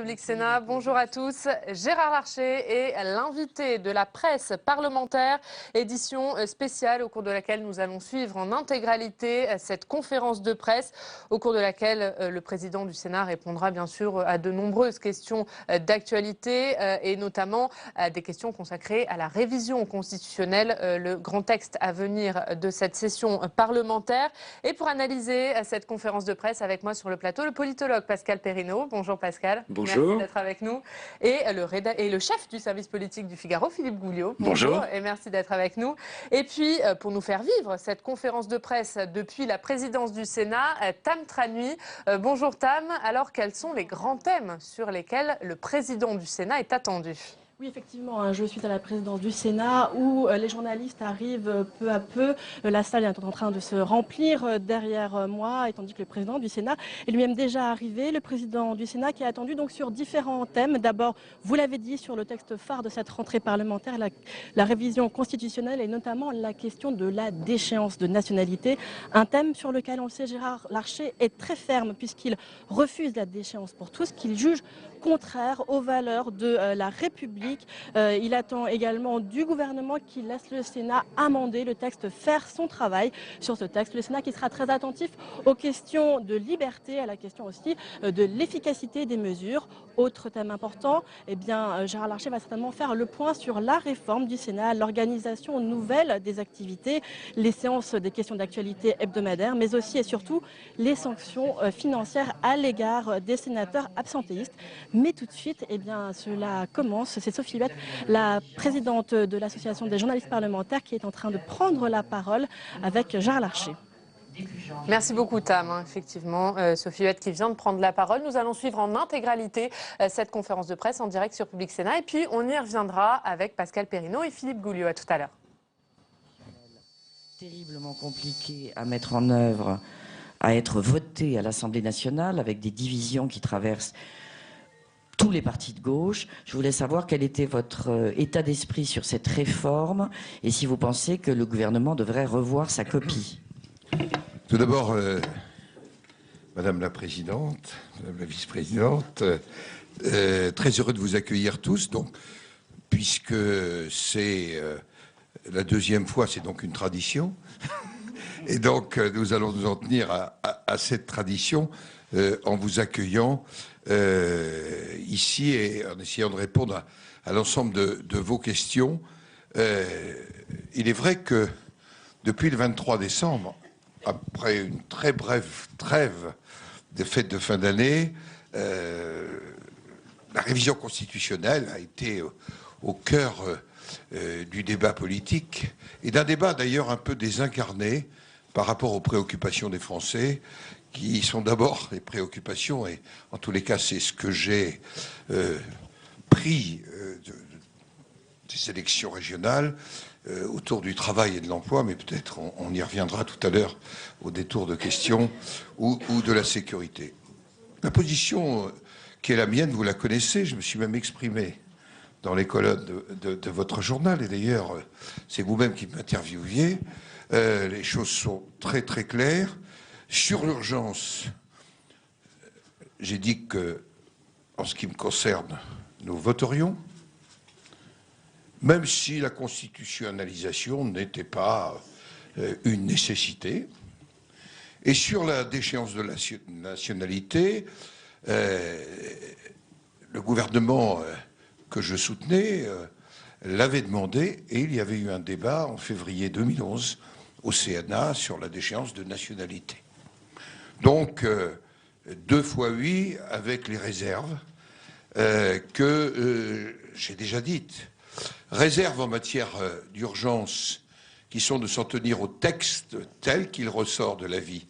Public Sénat, bonjour à tous. Gérard Larcher est l'invité de la presse parlementaire, édition spéciale au cours de laquelle nous allons suivre en intégralité cette conférence de presse, au cours de laquelle le président du Sénat répondra bien sûr à de nombreuses questions d'actualité et notamment à des questions consacrées à la révision constitutionnelle, le grand texte à venir de cette session parlementaire. Et pour analyser cette conférence de presse avec moi sur le plateau, le politologue Pascal Perrineau. Bonjour Pascal. Bonjour. Merci d'être avec nous. Et le chef du service politique du Figaro, Philippe Gouliot. Bonjour. Et merci d'être avec nous. Et puis, pour nous faire vivre cette conférence de presse depuis la présidence du Sénat, Tam Tranui. Bonjour Tam. Alors, quels sont les grands thèmes sur lesquels le président du Sénat est attendu ? Oui, effectivement, je suis à la présidence du Sénat où les journalistes arrivent peu à peu. La salle est en train de se remplir derrière moi, étant donné que le président du Sénat est lui-même déjà arrivé. Le président du Sénat qui est attendu donc sur différents thèmes. D'abord, vous l'avez dit, sur le texte phare de cette rentrée parlementaire, la révision constitutionnelle et notamment la question de la déchéance de nationalité. Un thème sur lequel, on le sait, Gérard Larcher est très ferme puisqu'il refuse la déchéance pour tous, qu'il juge contraire aux valeurs de la République. Il attend également du gouvernement qui laisse le Sénat amender le texte, faire son travail sur ce texte. Le Sénat qui sera très attentif aux questions de liberté, à la question aussi de l'efficacité des mesures. Autre thème important, eh bien, Gérard Larcher va certainement faire le point sur la réforme du Sénat, l'organisation nouvelle des activités, les séances des questions d'actualité hebdomadaires, mais aussi et surtout les sanctions financières à l'égard des sénateurs absentéistes. Mais tout de suite, eh bien, cela commence. C'est Sophie Huette, la présidente de l'association des journalistes parlementaires, qui est en train de prendre la parole avec Gérard Larcher. Merci beaucoup Tam, effectivement, Sophie Huette qui vient de prendre la parole. Nous allons suivre en intégralité cette conférence de presse en direct sur Public Sénat et puis on y reviendra avec Pascal Perrineau et Philippe Gouliot. À tout à l'heure. Terriblement compliqué à mettre en œuvre, à être voté à l'Assemblée nationale avec des divisions qui traversent tous les partis de gauche. Je voulais savoir quel était votre état d'esprit sur cette réforme et si vous pensez que le gouvernement devrait revoir sa copie. Tout d'abord, Madame la Présidente, Madame la Vice-Présidente, très heureux de vous accueillir tous. Donc, puisque c'est la deuxième fois, c'est donc une tradition. Et donc, nous allons nous en tenir à cette tradition en vous accueillant ici et en essayant de répondre à l'ensemble de vos questions. Il est vrai que depuis le 23 décembre, après une très brève trêve des fêtes de fin d'année, la révision constitutionnelle a été au cœur du débat politique et d'un débat d'ailleurs un peu désincarné par rapport aux préoccupations des Français, qui sont d'abord les préoccupations, et en tous les cas c'est ce que j'ai pris des élections régionales autour du travail et de l'emploi, mais peut-être on y reviendra tout à l'heure au détour de questions, ou de la sécurité. La position qui est la mienne, vous la connaissez, je me suis même exprimé dans les colonnes de votre journal, et d'ailleurs c'est vous-même qui m'interviewiez. Les choses sont très très claires. Sur l'urgence, j'ai dit que, en ce qui me concerne, nous voterions, même si la constitutionnalisation n'était pas une nécessité. Et sur la déchéance de la nationalité, le gouvernement que je soutenais l'avait demandé, et il y avait eu un débat en février 2011 au Sénat sur la déchéance de nationalité. Donc, 2 fois oui, avec les réserves que j'ai déjà dites. Réserves en matière d'urgence qui sont de s'en tenir au texte tel qu'il ressort de l'avis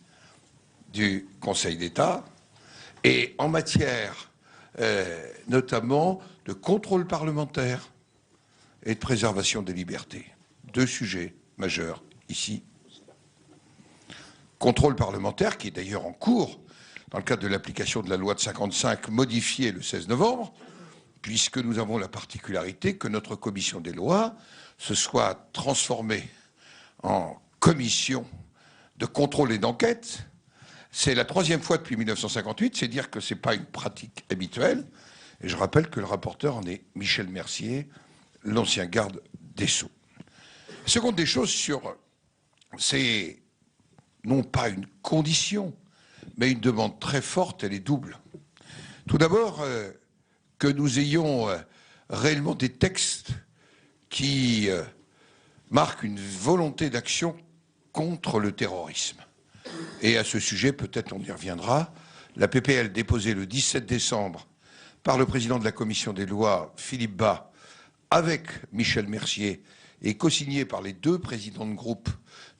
du Conseil d'État, et en matière notamment de contrôle parlementaire et de préservation des libertés. 2 sujets majeurs ici. Contrôle parlementaire qui est d'ailleurs en cours dans le cadre de l'application de la loi de 55 modifiée le 16 novembre, puisque nous avons la particularité que notre commission des lois se soit transformée en commission de contrôle et d'enquête. C'est la 3e fois depuis 1958, c'est dire que ce n'est pas une pratique habituelle. Et je rappelle que le rapporteur en est Michel Mercier, l'ancien garde des Sceaux. Seconde des choses, c'est non pas une condition, mais une demande très forte, elle est double. Tout d'abord, que nous ayons réellement des textes qui marquent une volonté d'action contre le terrorisme. Et à ce sujet, peut-être on y reviendra, la PPL déposée le 17 décembre par le président de la commission des lois, Philippe Bas, avec Michel Mercier, et co-signée par les deux présidents de groupe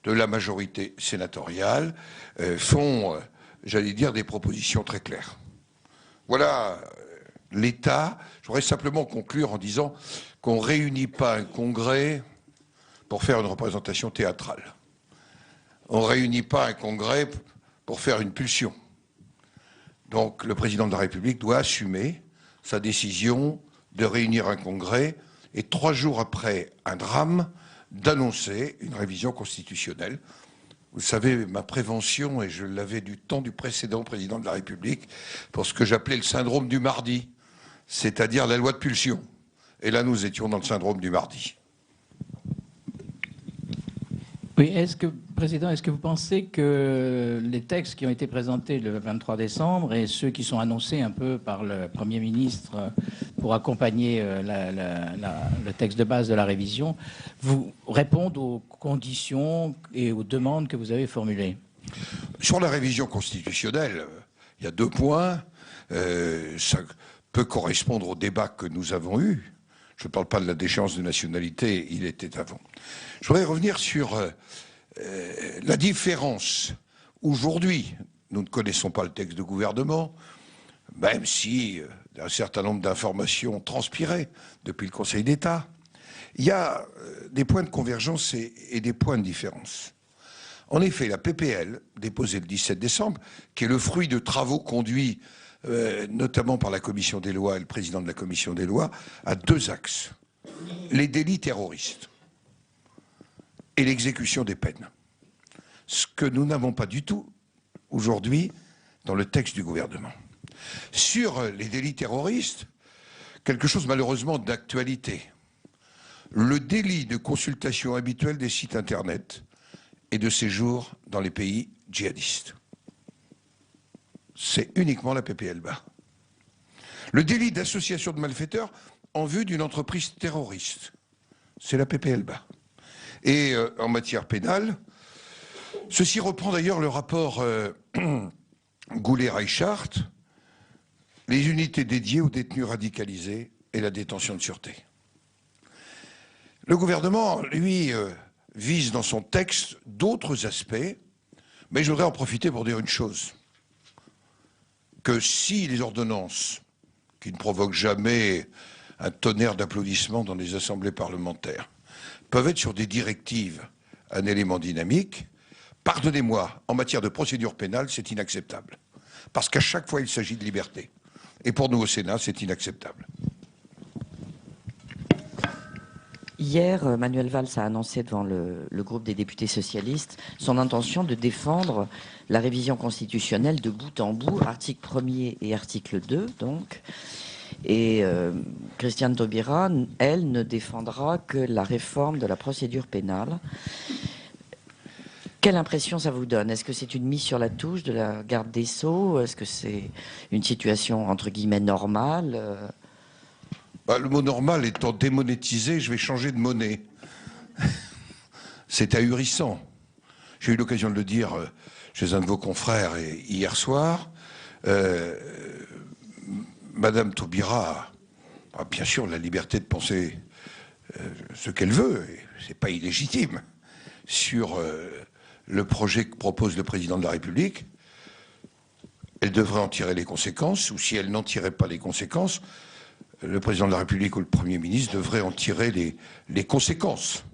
de la majorité sénatoriale, font, j'allais dire, des propositions très claires. Voilà l'État. Je voudrais simplement conclure en disant qu'on ne réunit pas un congrès pour faire une représentation théâtrale. On ne réunit pas un congrès pour faire une pulsion. Donc le président de la République doit assumer sa décision de réunir un congrès et 3 jours après un drame, d'annoncer une révision constitutionnelle. Vous savez, ma prévention, et je l'avais du temps du précédent président de la République, pour ce que j'appelais le syndrome du mardi, c'est-à-dire la loi de pulsion. Et là, nous étions dans le syndrome du mardi. Oui, Président, est-ce que vous pensez que les textes qui ont été présentés le 23 décembre et ceux qui sont annoncés un peu par le Premier ministre pour accompagner le texte de base de la révision vous répondent aux conditions et aux demandes que vous avez formulées? Sur la révision constitutionnelle, il y a 2 points. Ça peut correspondre au débat que nous avons eu. Je ne parle pas de la déchéance de nationalité, il était avant. Je voudrais revenir sur la différence. Aujourd'hui, nous ne connaissons pas le texte de gouvernement, même si un certain nombre d'informations transpiraient depuis le Conseil d'État. Il y a des points de convergence et des points de différence. En effet, la PPL, déposée le 17 décembre, qui est le fruit de travaux conduits notamment par la Commission des lois et le président de la Commission des lois, a 2 axes. Les délits terroristes et l'exécution des peines. Ce que nous n'avons pas du tout aujourd'hui dans le texte du gouvernement. Sur les délits terroristes, quelque chose malheureusement d'actualité. Le délit de consultation habituelle des sites internet et de séjour dans les pays djihadistes. C'est uniquement la PPL Bas. Le délit d'association de malfaiteurs en vue d'une entreprise terroriste, c'est la PPL Bas. Et en matière pénale, ceci reprend d'ailleurs le rapport Goulet-Reichart, les unités dédiées aux détenus radicalisés et la détention de sûreté. Le gouvernement, lui, vise dans son texte d'autres aspects, mais je voudrais en profiter pour dire une chose. Que si les ordonnances, qui ne provoquent jamais un tonnerre d'applaudissements dans les assemblées parlementaires, peuvent être sur des directives un élément dynamique, pardonnez-moi, en matière de procédure pénale, c'est inacceptable. Parce qu'à chaque fois, il s'agit de liberté. Et pour nous au Sénat, c'est inacceptable. Hier, Manuel Valls a annoncé devant le groupe des députés socialistes son intention de défendre la révision constitutionnelle de bout en bout, article 1er et article 2, donc. Et Christiane Taubira, elle, ne défendra que la réforme de la procédure pénale. Quelle impression ça vous donne? Est-ce que c'est une mise sur la touche de la garde des Sceaux? Est-ce que c'est une situation, entre guillemets, normale? Le mot normal étant démonétisé, je vais changer de monnaie. C'est ahurissant. J'ai eu l'occasion de le dire chez un de vos confrères hier soir. Madame Taubira a bien sûr la liberté de penser ce qu'elle veut, et c'est pas illégitime, sur le projet que propose le président de la République. Elle devrait en tirer les conséquences, ou si elle n'en tirait pas les conséquences, le président de la République ou le Premier ministre devrait en tirer les conséquences.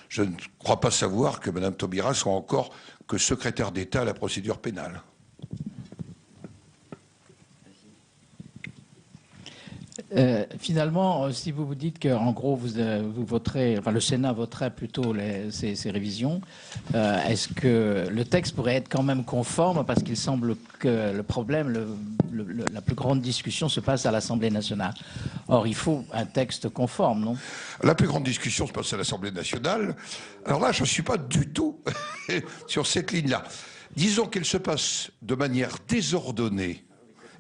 Je ne crois pas savoir que Mme Taubira soit encore que secrétaire d'État à la procédure pénale. Finalement, si vous vous dites qu'en gros, vous voterez, enfin le Sénat voterait plutôt ces révisions, est-ce que le texte pourrait être quand même conforme? Parce qu'il semble que le problème, la plus grande discussion se passe à l'Assemblée nationale. Or, il faut un texte conforme, non? La plus grande discussion se passe à l'Assemblée nationale. Alors là, je ne suis pas du tout sur cette ligne-là. Disons qu'elle se passe de manière désordonnée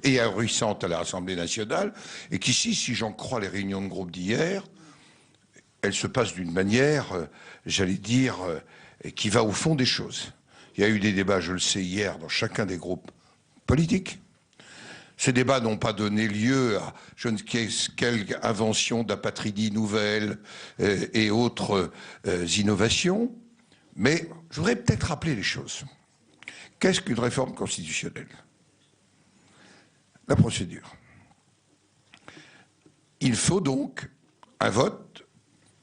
et ahurissante à l'Assemblée nationale, et qu'ici, si j'en crois les réunions de groupe d'hier, elle se passe d'une manière, j'allais dire, qui va au fond des choses. Il y a eu des débats, je le sais, hier, dans chacun des groupes politiques. Ces débats n'ont pas donné lieu à je ne sais quelle invention d'apatridie nouvelle et autres innovations, mais je voudrais peut-être rappeler les choses. Qu'est-ce qu'une réforme constitutionnelle ? La procédure. Il faut donc un vote,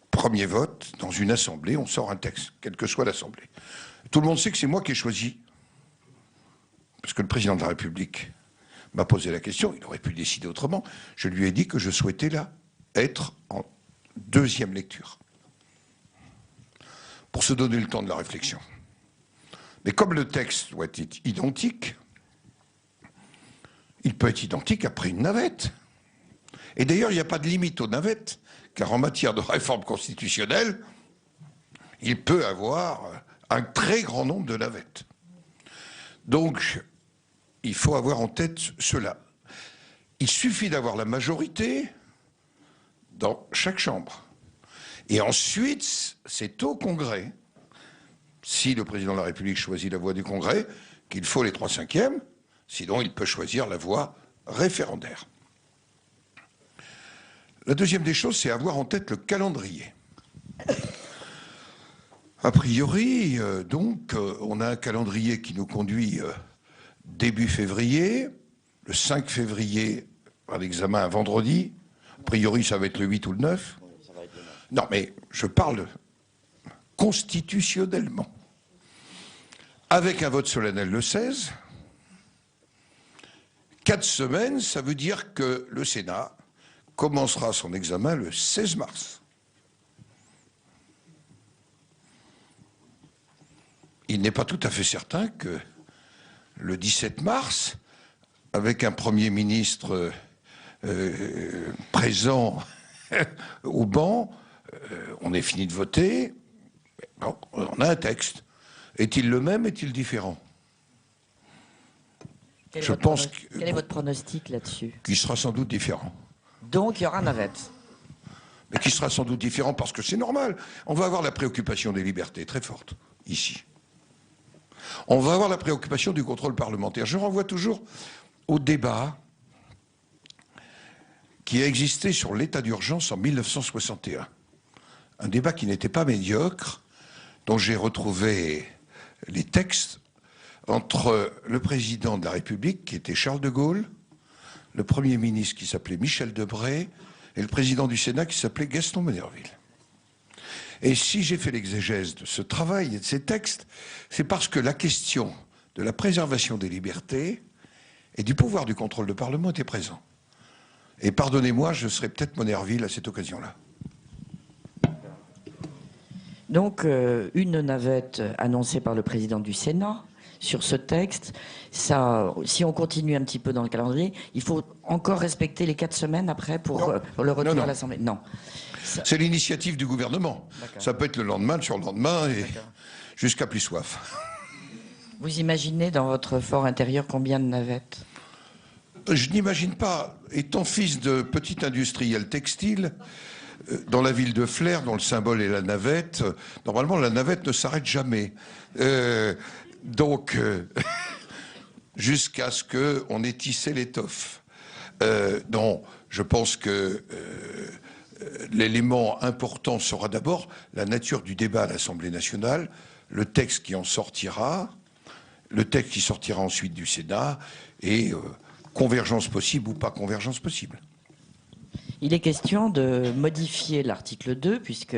premier vote, dans une assemblée, on sort un texte, quelle que soit l'assemblée. Tout le monde sait que c'est moi qui ai choisi, parce que le président de la République m'a posé la question, il aurait pu décider autrement, je lui ai dit que je souhaitais là être en deuxième lecture, pour se donner le temps de la réflexion. Mais comme le texte doit être identique, il peut être identique après une navette. Et d'ailleurs, il n'y a pas de limite aux navettes, car en matière de réforme constitutionnelle, il peut avoir un très grand nombre de navettes. Donc, il faut avoir en tête cela. Il suffit d'avoir la majorité dans chaque chambre. Et ensuite, c'est au Congrès, si le président de la République choisit la voie du Congrès, qu'il faut les 3/5, sinon il peut choisir la voie référendaire. La deuxième des choses, c'est avoir en tête le calendrier. A priori, donc, on a un calendrier qui nous conduit début février, le 5 février, un examen un vendredi. A priori, ça va être le 8 ou le 9. Non, mais je parle constitutionnellement. Avec un vote solennel le 16, 4 semaines, ça veut dire que le Sénat commencera son examen le 16 mars. Il n'est pas tout à fait certain que le 17 mars, avec un Premier ministre présent au banc, on est fini de voter, bon, on a un texte. Est-il le même, est-il différent? Quel est votre pronostic là-dessus? Qu'il sera sans doute différent. Donc il y aura navette. Mais qui sera sans doute différent parce que c'est normal. On va avoir la préoccupation des libertés très forte, ici. On va avoir la préoccupation du contrôle parlementaire. Je renvoie toujours au débat qui a existé sur l'état d'urgence en 1961. Un débat qui n'était pas médiocre, dont j'ai retrouvé les textes entre le président de la République, qui était Charles de Gaulle, le Premier ministre qui s'appelait Michel Debré, et le président du Sénat qui s'appelait Gaston Monnerville. Et si j'ai fait l'exégèse de ce travail et de ces textes, c'est parce que la question de la préservation des libertés et du pouvoir du contrôle de Parlement était présent. Et pardonnez-moi, je serai peut-être Monnerville à cette occasion-là. Donc, une navette annoncée par le président du Sénat sur ce texte. Ça, si on continue un petit peu dans le calendrier, il faut encore respecter les 4 semaines après pour le retour à l'Assemblée. Non. C'est l'initiative du gouvernement. Ça peut être le lendemain, le surlendemain, et jusqu'à plus soif. Vous imaginez dans votre fort intérieur combien de navettes? Je n'imagine pas. Étant fils de petit industriel textile, dans la ville de Flers, dont le symbole est la navette, normalement la navette ne s'arrête jamais. Donc, jusqu'à ce qu'on ait tissé l'étoffe. Non, je pense que l'élément important sera d'abord la nature du débat à l'Assemblée nationale, le texte qui en sortira, le texte qui sortira ensuite du Sénat, et convergence possible ou pas convergence possible. Il est question de modifier l'article 2, puisque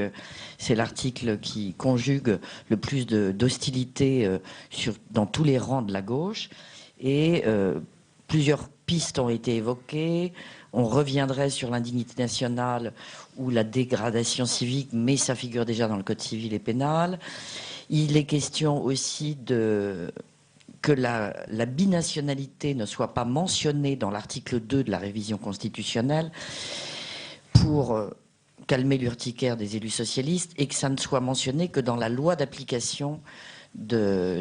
c'est l'article qui conjugue le plus d'hostilité dans tous les rangs de la gauche. Et plusieurs pistes ont été évoquées. on reviendrait sur l'indignité nationale ou la dégradation civique, mais ça figure déjà dans le Code civil et pénal. Il est question aussi que la binationalité ne soit pas mentionnée dans l'article 2 de la révision constitutionnelle pour calmer l'urticaire des élus socialistes et que ça ne soit mentionné que dans la loi d'application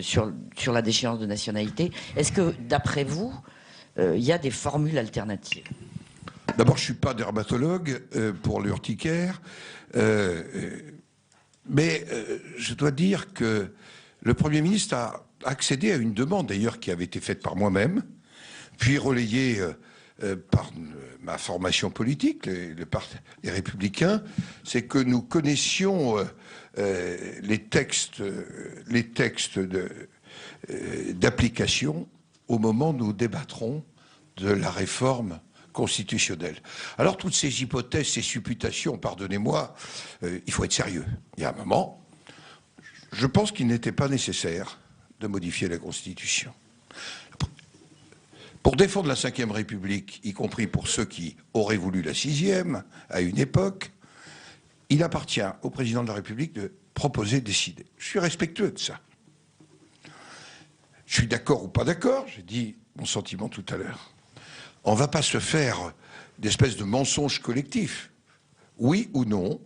sur la déchéance de nationalité. Est-ce que, d'après vous, il y a des formules alternatives? D'abord, je ne suis pas dermatologue pour l'urticaire, mais je dois dire que le Premier ministre a accédé à une demande, d'ailleurs, qui avait été faite par moi-même, puis relayée par ma formation politique, les Républicains, c'est que nous connaissions les textes d'application au moment où nous débattrons de la réforme constitutionnelle. Alors toutes ces hypothèses, ces supputations, pardonnez-moi, il faut être sérieux. Il y a un moment, je pense qu'il n'était pas nécessaire de modifier la Constitution. Pour défendre la Ve République, y compris pour ceux qui auraient voulu la 6e à une époque, il appartient au président de la République de proposer, décider. Je suis respectueux de ça. Je suis d'accord ou pas d'accord, j'ai dit mon sentiment tout à l'heure. On ne va pas se faire d'espèces de mensonges collectifs. Oui ou non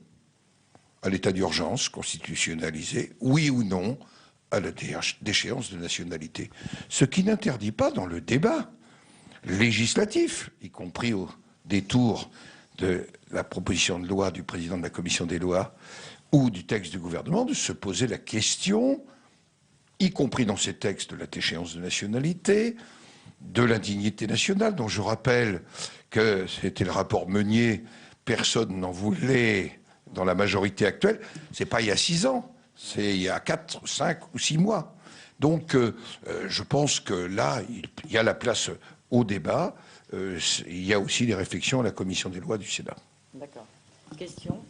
à l'état d'urgence constitutionnalisé, oui ou non à la déchéance de nationalité. Ce qui n'interdit pas dans le débat législatif, y compris au détour de la proposition de loi du président de la commission des lois ou du texte du gouvernement, de se poser la question, y compris dans ces textes, de la déchéance de nationalité, de l'indignité nationale, dont je rappelle que c'était le rapport Meunier, personne n'en voulait dans la majorité actuelle. C'est pas il y a 6 ans, c'est il y a 4, 5 ou 6 mois. Donc je pense que là, il y a la place au débat. Il y a aussi des réflexions à la commission des lois du Sénat. D'accord. Question ?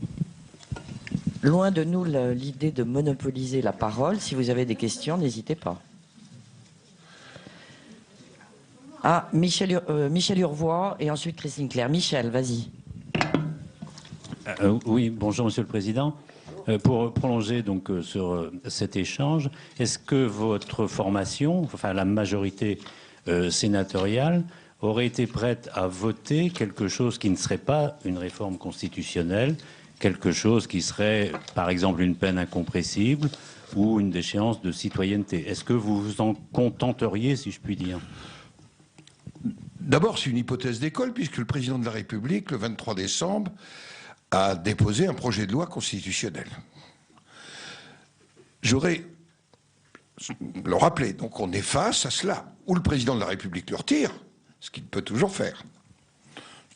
Loin de nous l'idée de monopoliser la parole. Si vous avez des questions, n'hésitez pas. Ah, Michel Urvois et ensuite Christine Claire. Michel, vas-y. Oui, bonjour Monsieur le Président. Pour prolonger donc sur cet échange, est-ce que votre formation, enfin la majorité sénatoriale, aurait été prête à voter quelque chose qui ne serait pas une réforme constitutionnelle, quelque chose qui serait par exemple une peine incompressible ou une déchéance de citoyenneté? Est-ce que vous vous en contenteriez, si je puis dire? D'abord, c'est une hypothèse d'école, puisque le président de la République, le 23 décembre, a déposé un projet de loi constitutionnelle. J'aurais le rappeler, donc on est face à cela, où le président de la République le retire, ce qu'il peut toujours faire,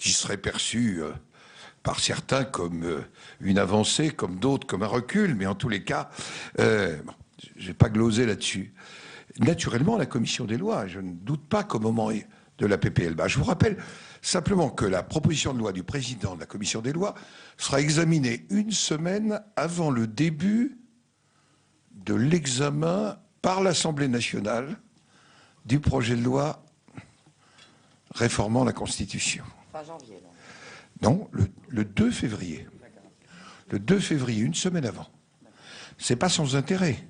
qui serait perçu par certains comme une avancée, comme d'autres comme un recul, mais en tous les cas, je n'ai pas glosé là-dessus. Naturellement, la commission des lois, je ne doute pas qu'au moment de la PPL, je vous rappelle simplement que la proposition de loi du président de la commission des lois sera examinée 1 semaine avant le début de l'examen par l'Assemblée nationale du projet de loi réformant la Constitution. Pas janvier, non, le 2 février. Le 2 février, 1 semaine avant. C'est pas sans intérêt.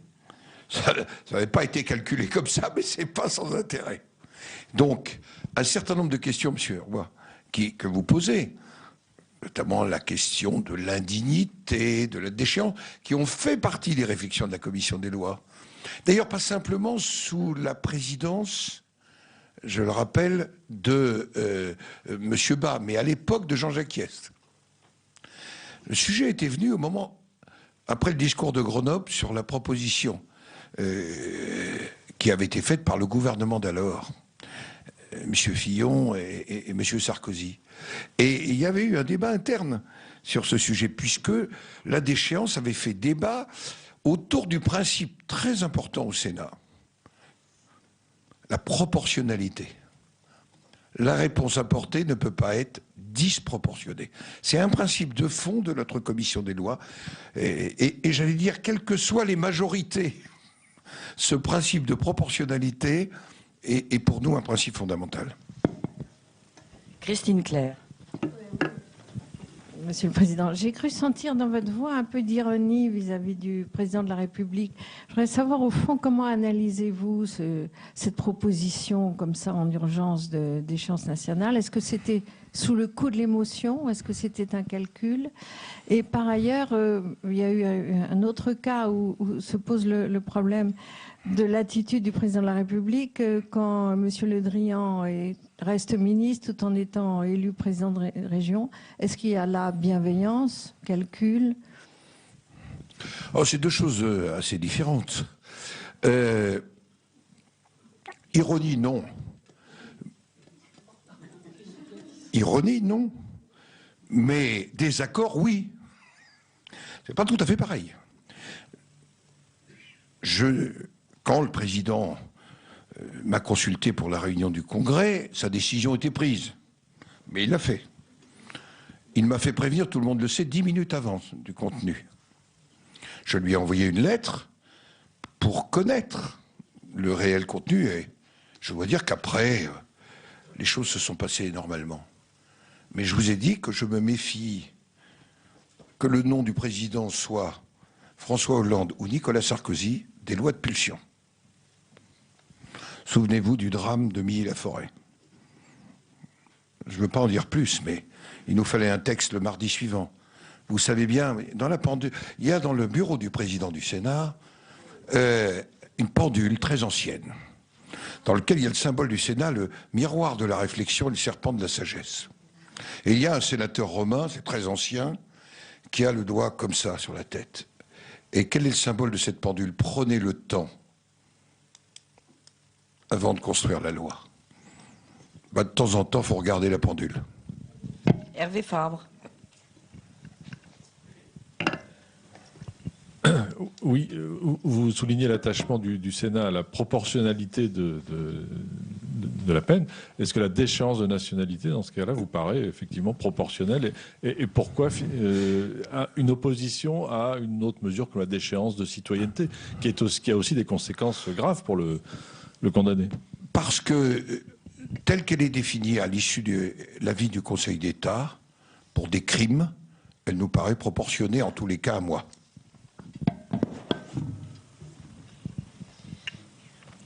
Ça n'avait pas été calculé comme ça, mais c'est pas sans intérêt. Donc, un certain nombre de questions, monsieur Roy, que vous posez, notamment la question de l'indignité, de la déchéance, qui ont fait partie des réflexions de la commission des lois. D'ailleurs, pas simplement sous la présidence, je le rappelle, de monsieur Bas, mais à l'époque de Jean-Jacques Hyest. Le sujet était venu au moment, après le discours de Grenoble, sur la proposition qui avait été faite par le gouvernement d'alors, M. Fillon et M. Sarkozy. Et il y avait eu un débat interne sur ce sujet, puisque la déchéance avait fait débat autour du principe très important au Sénat, la proportionnalité. La réponse apportée ne peut pas être disproportionnée. C'est un principe de fond de notre commission des lois, et j'allais dire, quelles que soient les majorités, ce principe de proportionnalité est pour nous un principe fondamental. Christine Claire. Monsieur le Président, j'ai cru sentir dans votre voix un peu d'ironie vis-à-vis du Président de la République. Je voudrais savoir au fond comment analysez-vous cette proposition comme ça en urgence d'échéance nationale. Est-ce que c'était sous le coup de l'émotion ou est-ce que c'était un calcul? Et par ailleurs, il y a eu un autre cas où se pose le problème de l'attitude du Président de la République quand M. Le Drian reste ministre tout en étant élu président de région. Est-ce qu'il y a là bienveillance, calcul? Oh, c'est deux choses assez différentes. Ironie, non. Ironie, non. Mais désaccord, oui. C'est pas tout à fait pareil. Quand le président m'a consulté pour la réunion du Congrès, sa décision était prise. Mais il l'a fait. Il m'a fait prévenir, tout le monde le sait, 10 minutes avant du contenu. Je lui ai envoyé une lettre pour connaître le réel contenu et je dois dire qu'après, les choses se sont passées normalement. Mais je vous ai dit que je me méfie que le nom du président soit François Hollande ou Nicolas Sarkozy des lois de pulsion. Souvenez-vous du drame de Milly-la-Forêt. Je ne veux pas en dire plus, mais il nous fallait un texte le mardi suivant. Vous savez bien, dans la pendule, il y a dans le bureau du président du Sénat une pendule très ancienne, dans laquelle il y a le symbole du Sénat, le miroir de la réflexion et le serpent de la sagesse. Et il y a un sénateur romain, c'est très ancien, qui a le doigt comme ça sur la tête. Et quel est le symbole de cette pendule? Prenez le temps avant de construire la loi. De temps en temps, il faut regarder la pendule. Hervé Fabre. Oui, vous soulignez l'attachement du Sénat à la proportionnalité de la peine. Est-ce que la déchéance de nationalité, dans ce cas-là, vous paraît effectivement proportionnelle et pourquoi une opposition à une autre mesure que la déchéance de citoyenneté, qui a aussi des conséquences graves pour le condamné? Parce que, telle qu'elle est définie à l'issue de l'avis du Conseil d'État, pour des crimes, elle nous paraît proportionnée en tous les cas à moi.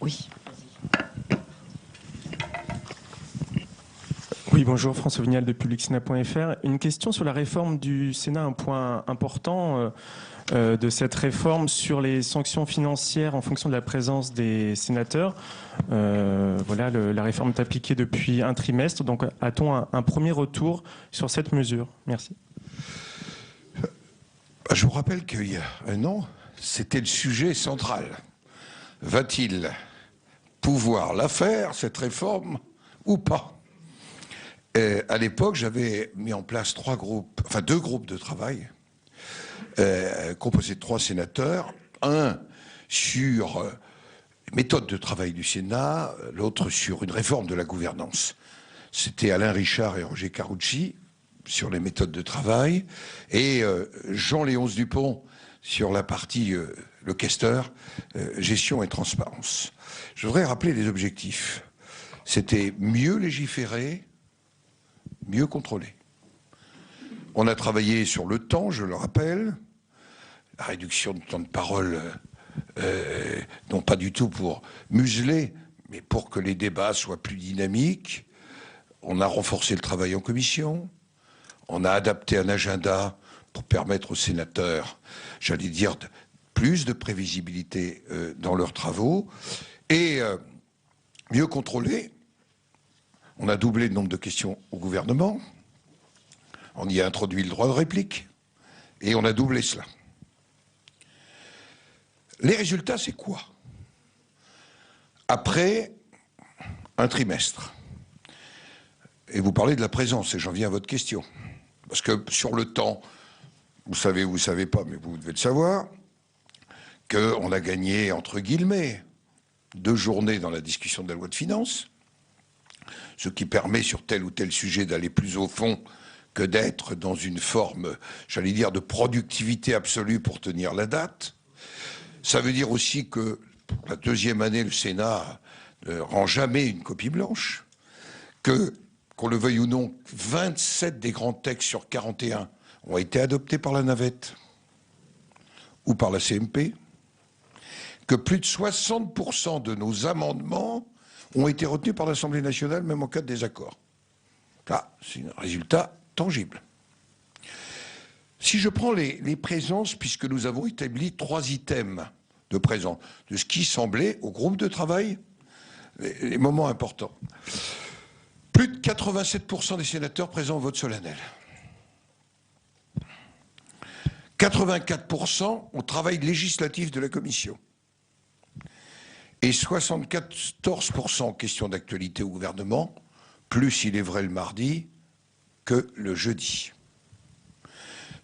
Oui. Oui, bonjour, François Vignal de publicsena.fr. Une question sur la réforme du Sénat, un point important de cette réforme sur les sanctions financières en fonction de la présence des sénateurs. Voilà, la réforme est appliquée depuis un trimestre, donc a-t-on un premier retour sur cette mesure? Merci. Je vous rappelle qu'il y a un an, c'était le sujet central. Va-t-il pouvoir la faire, cette réforme, ou pas? À l'époque, j'avais mis en place deux groupes de travail, composés de 3 sénateurs. Un sur méthode de travail du Sénat, l'autre sur une réforme de la gouvernance. C'était Alain Richard et Roger Carucci sur les méthodes de travail, et Jean-Léonce Dupont sur la partie, le questeur, gestion et transparence. Je voudrais rappeler les objectifs. C'était mieux légiférer, mieux contrôler. On a travaillé sur le temps, je le rappelle, la réduction du temps de parole, non pas du tout pour museler, mais pour que les débats soient plus dynamiques. On a renforcé le travail en commission, on a adapté un agenda pour permettre aux sénateurs, j'allais dire, plus de prévisibilité dans leurs travaux, et mieux contrôler. On a doublé le nombre de questions au gouvernement, on y a introduit le droit de réplique, et on a doublé cela. Les résultats, c'est quoi? Après un trimestre, et vous parlez de la présence, et j'en viens à votre question, parce que sur le temps, vous savez ou vous ne savez pas, mais vous devez le savoir, qu'on a gagné, entre guillemets, 2 journées dans la discussion de la loi de finances, ce qui permet sur tel ou tel sujet d'aller plus au fond que d'être dans une forme, j'allais dire, de productivité absolue pour tenir la date. Ça veut dire aussi que pour la 2e année, le Sénat ne rend jamais une copie blanche, que qu'on le veuille ou non, 27 des grands textes sur 41 ont été adoptés par la navette ou par la CMP, que plus de 60% de nos amendements ont été retenus par l'Assemblée nationale, même en cas de désaccord. Là, c'est un résultat tangible. Si je prends les présences, puisque nous avons établi 3 items de présence, de ce qui semblait au groupe de travail les moments importants. Plus de 87% des sénateurs présents au vote solennel. 84% au travail législatif de la Commission. Et 74% en question d'actualité au gouvernement, plus il est vrai le mardi que le jeudi.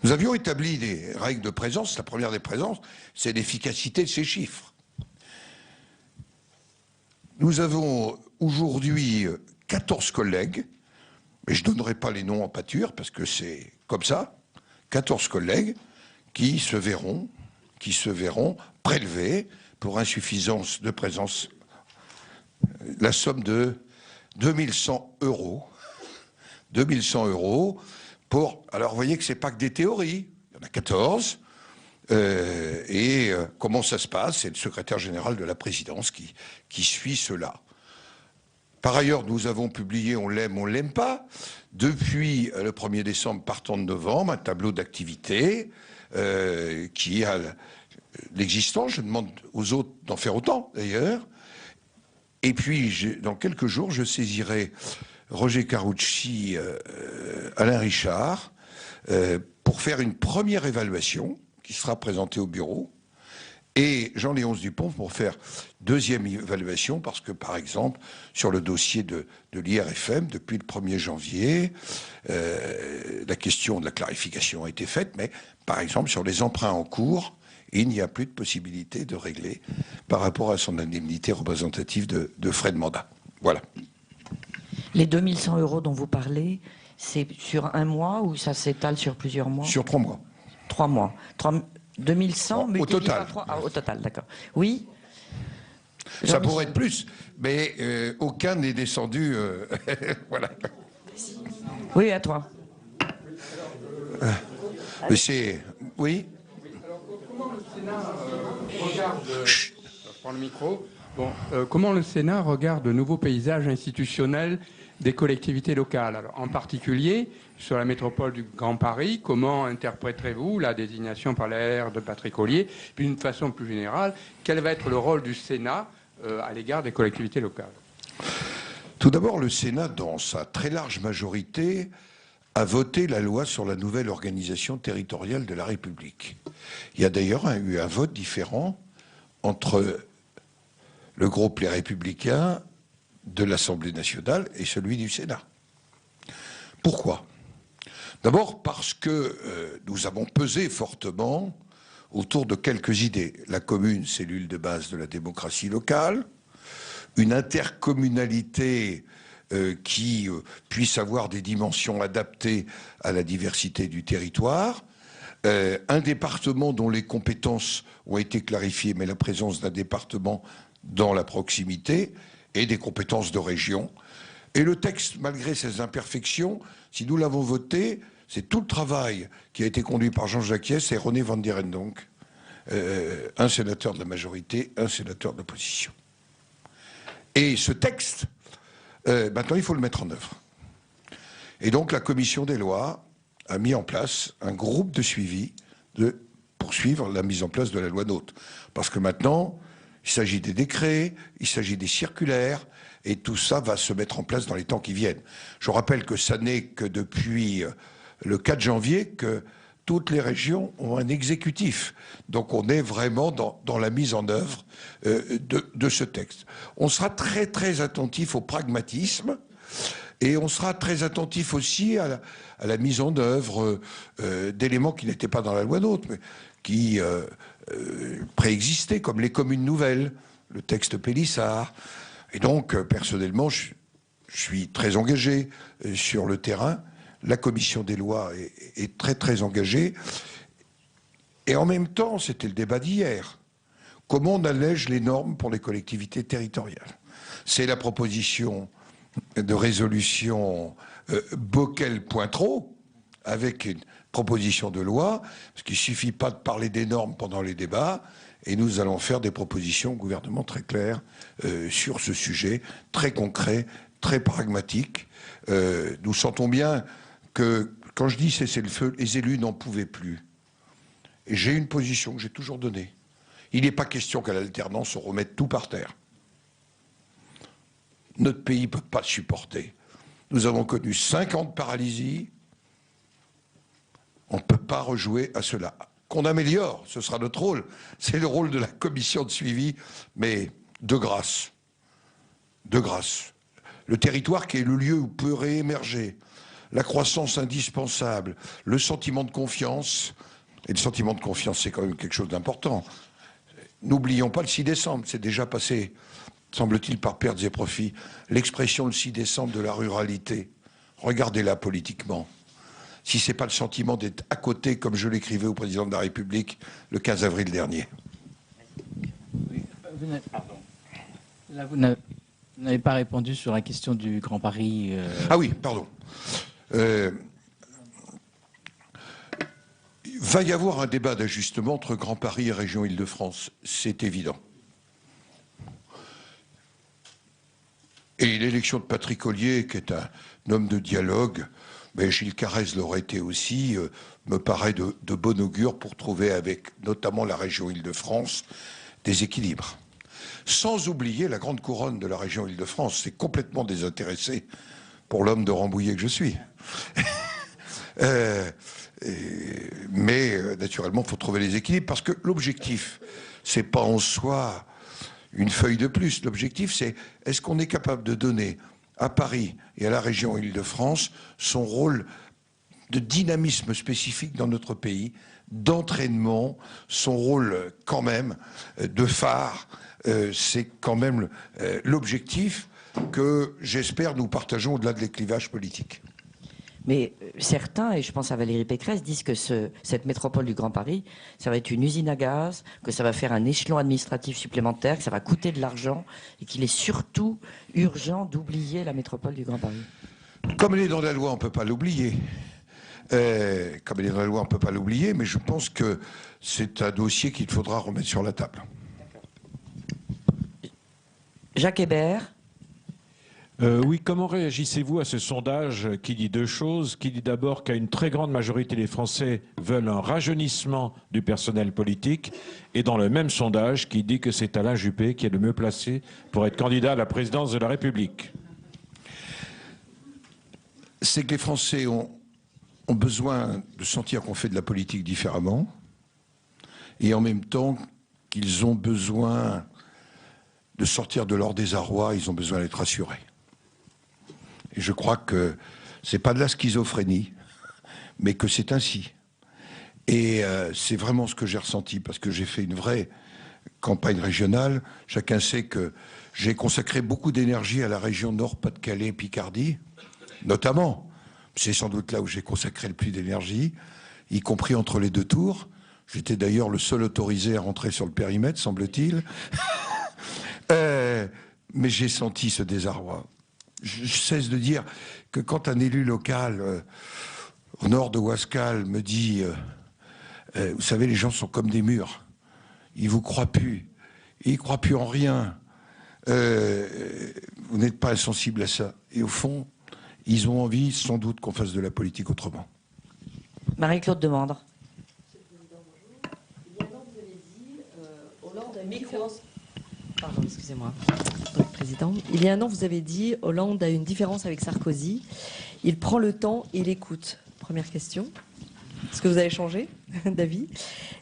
Nous avions établi des règles de présence. La première des présences, c'est l'efficacité de ces chiffres. Nous avons aujourd'hui 14 collègues, mais je ne donnerai pas les noms en pâture parce que c'est comme ça, 14 collègues qui se verront prélevés pour insuffisance de présence la somme de 2100 €. 2100 € pour... Alors vous voyez que ce n'est pas que des théories, il y en a 14. Comment ça se passe? C'est le secrétaire général de la présidence qui suit cela. Par ailleurs, nous avons publié, on l'aime pas, depuis le 1er décembre partant de novembre, un tableau d'activité qui a l'existence. Je demande aux autres d'en faire autant, d'ailleurs. Et puis, dans quelques jours, je saisirai Roger Carucci, Alain Richard, pour faire une première évaluation qui sera présentée au bureau, et Jean-Léonce Dupont pour faire deuxième évaluation, parce que, par exemple, sur le dossier de l'IRFM, depuis le 1er janvier, la question de la clarification a été faite, mais, par exemple, sur les emprunts en cours, il n'y a plus de possibilité de régler par rapport à son indemnité représentative de frais de mandat. Voilà. Les 2100 € dont vous parlez, c'est sur un mois ou ça s'étale sur plusieurs mois? Sur 3 mois. 3 mois. 2100 au total. Par 3. Ah, au total, d'accord. Oui. Ça pourrait être plus, mais aucun n'est descendu. Voilà. Oui, à toi. Mais c'est... Oui. Alors, comment le Sénat regarde... Je prends le micro. Bon, comment le Sénat regarde le nouveau paysage institutionnel des collectivités locales? Alors, en particulier, sur la métropole du Grand Paris, comment interpréterez-vous la désignation par l'air de Patrick Ollier? Puis, d'une façon plus générale, quel va être le rôle du Sénat à l'égard des collectivités locales? Tout d'abord, le Sénat, dans sa très large majorité, a voté la loi sur la nouvelle organisation territoriale de la République. Il y a d'ailleurs eu un vote différent entre le groupe Les Républicains de l'Assemblée nationale et celui du Sénat. Pourquoi? D'abord parce que nous avons pesé fortement autour de quelques idées. La commune, cellule de base de la démocratie locale, une intercommunalité qui puisse avoir des dimensions adaptées à la diversité du territoire, un département dont les compétences ont été clarifiées, mais la présence d'un département dans la proximité, et des compétences de région. Et le texte, malgré ses imperfections, si nous l'avons voté, c'est tout le travail qui a été conduit par Jean Jacquiès et René Van der Endonck, un sénateur de la majorité, un sénateur de l'opposition. Et ce texte, maintenant, il faut le mettre en œuvre. Et donc, la commission des lois a mis en place un groupe de suivi pour suivre la mise en place de la loi NOTRe. Parce que maintenant, il s'agit des décrets, il s'agit des circulaires, et tout ça va se mettre en place dans les temps qui viennent. Je rappelle que ça n'est que depuis le 4 janvier que toutes les régions ont un exécutif. Donc on est vraiment dans la mise en œuvre de ce texte. On sera très très attentif au pragmatisme et on sera très attentif aussi à la mise en œuvre d'éléments qui n'étaient pas dans la loi NOTRe, mais qui préexistaient, comme les communes nouvelles, le texte Pélissard. Et donc, personnellement, je suis très engagé sur le terrain. La commission des lois est très très engagée. Et en même temps, c'était le débat d'hier. Comment on allège les normes pour les collectivités territoriales? C'est la proposition de résolution Bockel-Pointreau, avec une proposition de loi, parce qu'il ne suffit pas de parler des normes pendant les débats, et nous allons faire des propositions au gouvernement très claires sur ce sujet, très concret, très pragmatique. Nous sentons bien que, quand je dis cesser le feu, les élus n'en pouvaient plus. Et j'ai une position que j'ai toujours donnée. Il n'est pas question qu'à l'alternance, on remette tout par terre. Notre pays ne peut pas le supporter. Nous avons connu 5 ans de paralysie. On ne peut pas rejouer à cela. Qu'on améliore, ce sera notre rôle. C'est le rôle de la commission de suivi, mais de grâce. De grâce. Le territoire qui est le lieu où peut réémerger la croissance indispensable, le sentiment de confiance. Et le sentiment de confiance, c'est quand même quelque chose d'important. N'oublions pas le 6 décembre, c'est déjà passé, semble-t-il, par pertes et profits. L'expression le 6 décembre de la ruralité, regardez-la politiquement. Si ce n'est pas le sentiment d'être à côté, comme je l'écrivais au président de la République le 15 avril dernier. Vous n'avez pas répondu sur la question du Grand Paris. Ah oui, pardon. Il va y avoir un débat d'ajustement entre Grand Paris et région Île-de-France, c'est évident. Et l'élection de Patrick Ollier, qui est un homme de dialogue, mais Gilles Carrez l'aurait été aussi, me paraît de bon augure pour trouver avec notamment la région Île-de-France des équilibres. Sans oublier la grande couronne de la région Île-de-France, c'est complètement désintéressé pour l'homme de Rambouillet que je suis. Mais naturellement, il faut trouver les équilibres, parce que l'objectif, c'est pas en soi une feuille de plus. L'objectif, c'est est-ce qu'on est capable de donner à Paris et à la région Île-de-France son rôle de dynamisme spécifique dans notre pays, d'entraînement, son rôle quand même de phare. C'est quand même l'objectif que j'espère nous partageons au-delà de les clivages politiques. Mais certains, et je pense à Valérie Pécresse, disent que cette métropole du Grand Paris, ça va être une usine à gaz, que ça va faire un échelon administratif supplémentaire, que ça va coûter de l'argent, et qu'il est surtout urgent d'oublier la métropole du Grand Paris. Comme elle est dans la loi, on ne peut pas l'oublier. Comme elle est dans la loi, on ne peut pas l'oublier, mais je pense que c'est un dossier qu'il faudra remettre sur la table. Jacques Hébert. Oui, comment réagissez-vous à ce sondage qui dit deux choses, qui dit d'abord qu'une très grande majorité des Français veulent un rajeunissement du personnel politique, et dans le même sondage qui dit que c'est Alain Juppé qui est le mieux placé pour être candidat à la présidence de la République? C'est que les Français ont besoin de sentir qu'on fait de la politique différemment, et en même temps qu'ils ont besoin de sortir de leur désarroi, ils ont besoin d'être rassurés. Et je crois que c'est pas de la schizophrénie, mais que c'est ainsi. Et c'est vraiment ce que j'ai ressenti, parce que j'ai fait une vraie campagne régionale. Chacun sait que j'ai consacré beaucoup d'énergie à la région Nord-Pas-de-Calais, Picardie, notamment. C'est sans doute là où j'ai consacré le plus d'énergie, y compris entre les deux tours. J'étais d'ailleurs le seul autorisé à rentrer sur le périmètre, semble-t-il. Mais j'ai senti ce désarroi. Je cesse de dire que quand un élu local au nord de Ouascal me dit vous savez, les gens sont comme des murs, ils vous croient plus, ils croient plus en rien, vous n'êtes pas insensible à ça. Et au fond, ils ont envie sans doute qu'on fasse de la politique autrement. Marie-Claude Demandre. Pardon, excusez-moi. Président. Il y a un an, vous avez dit Hollande a une différence avec Sarkozy. Il prend le temps et il écoute. Première question. Est-ce que vous avez changé d'avis?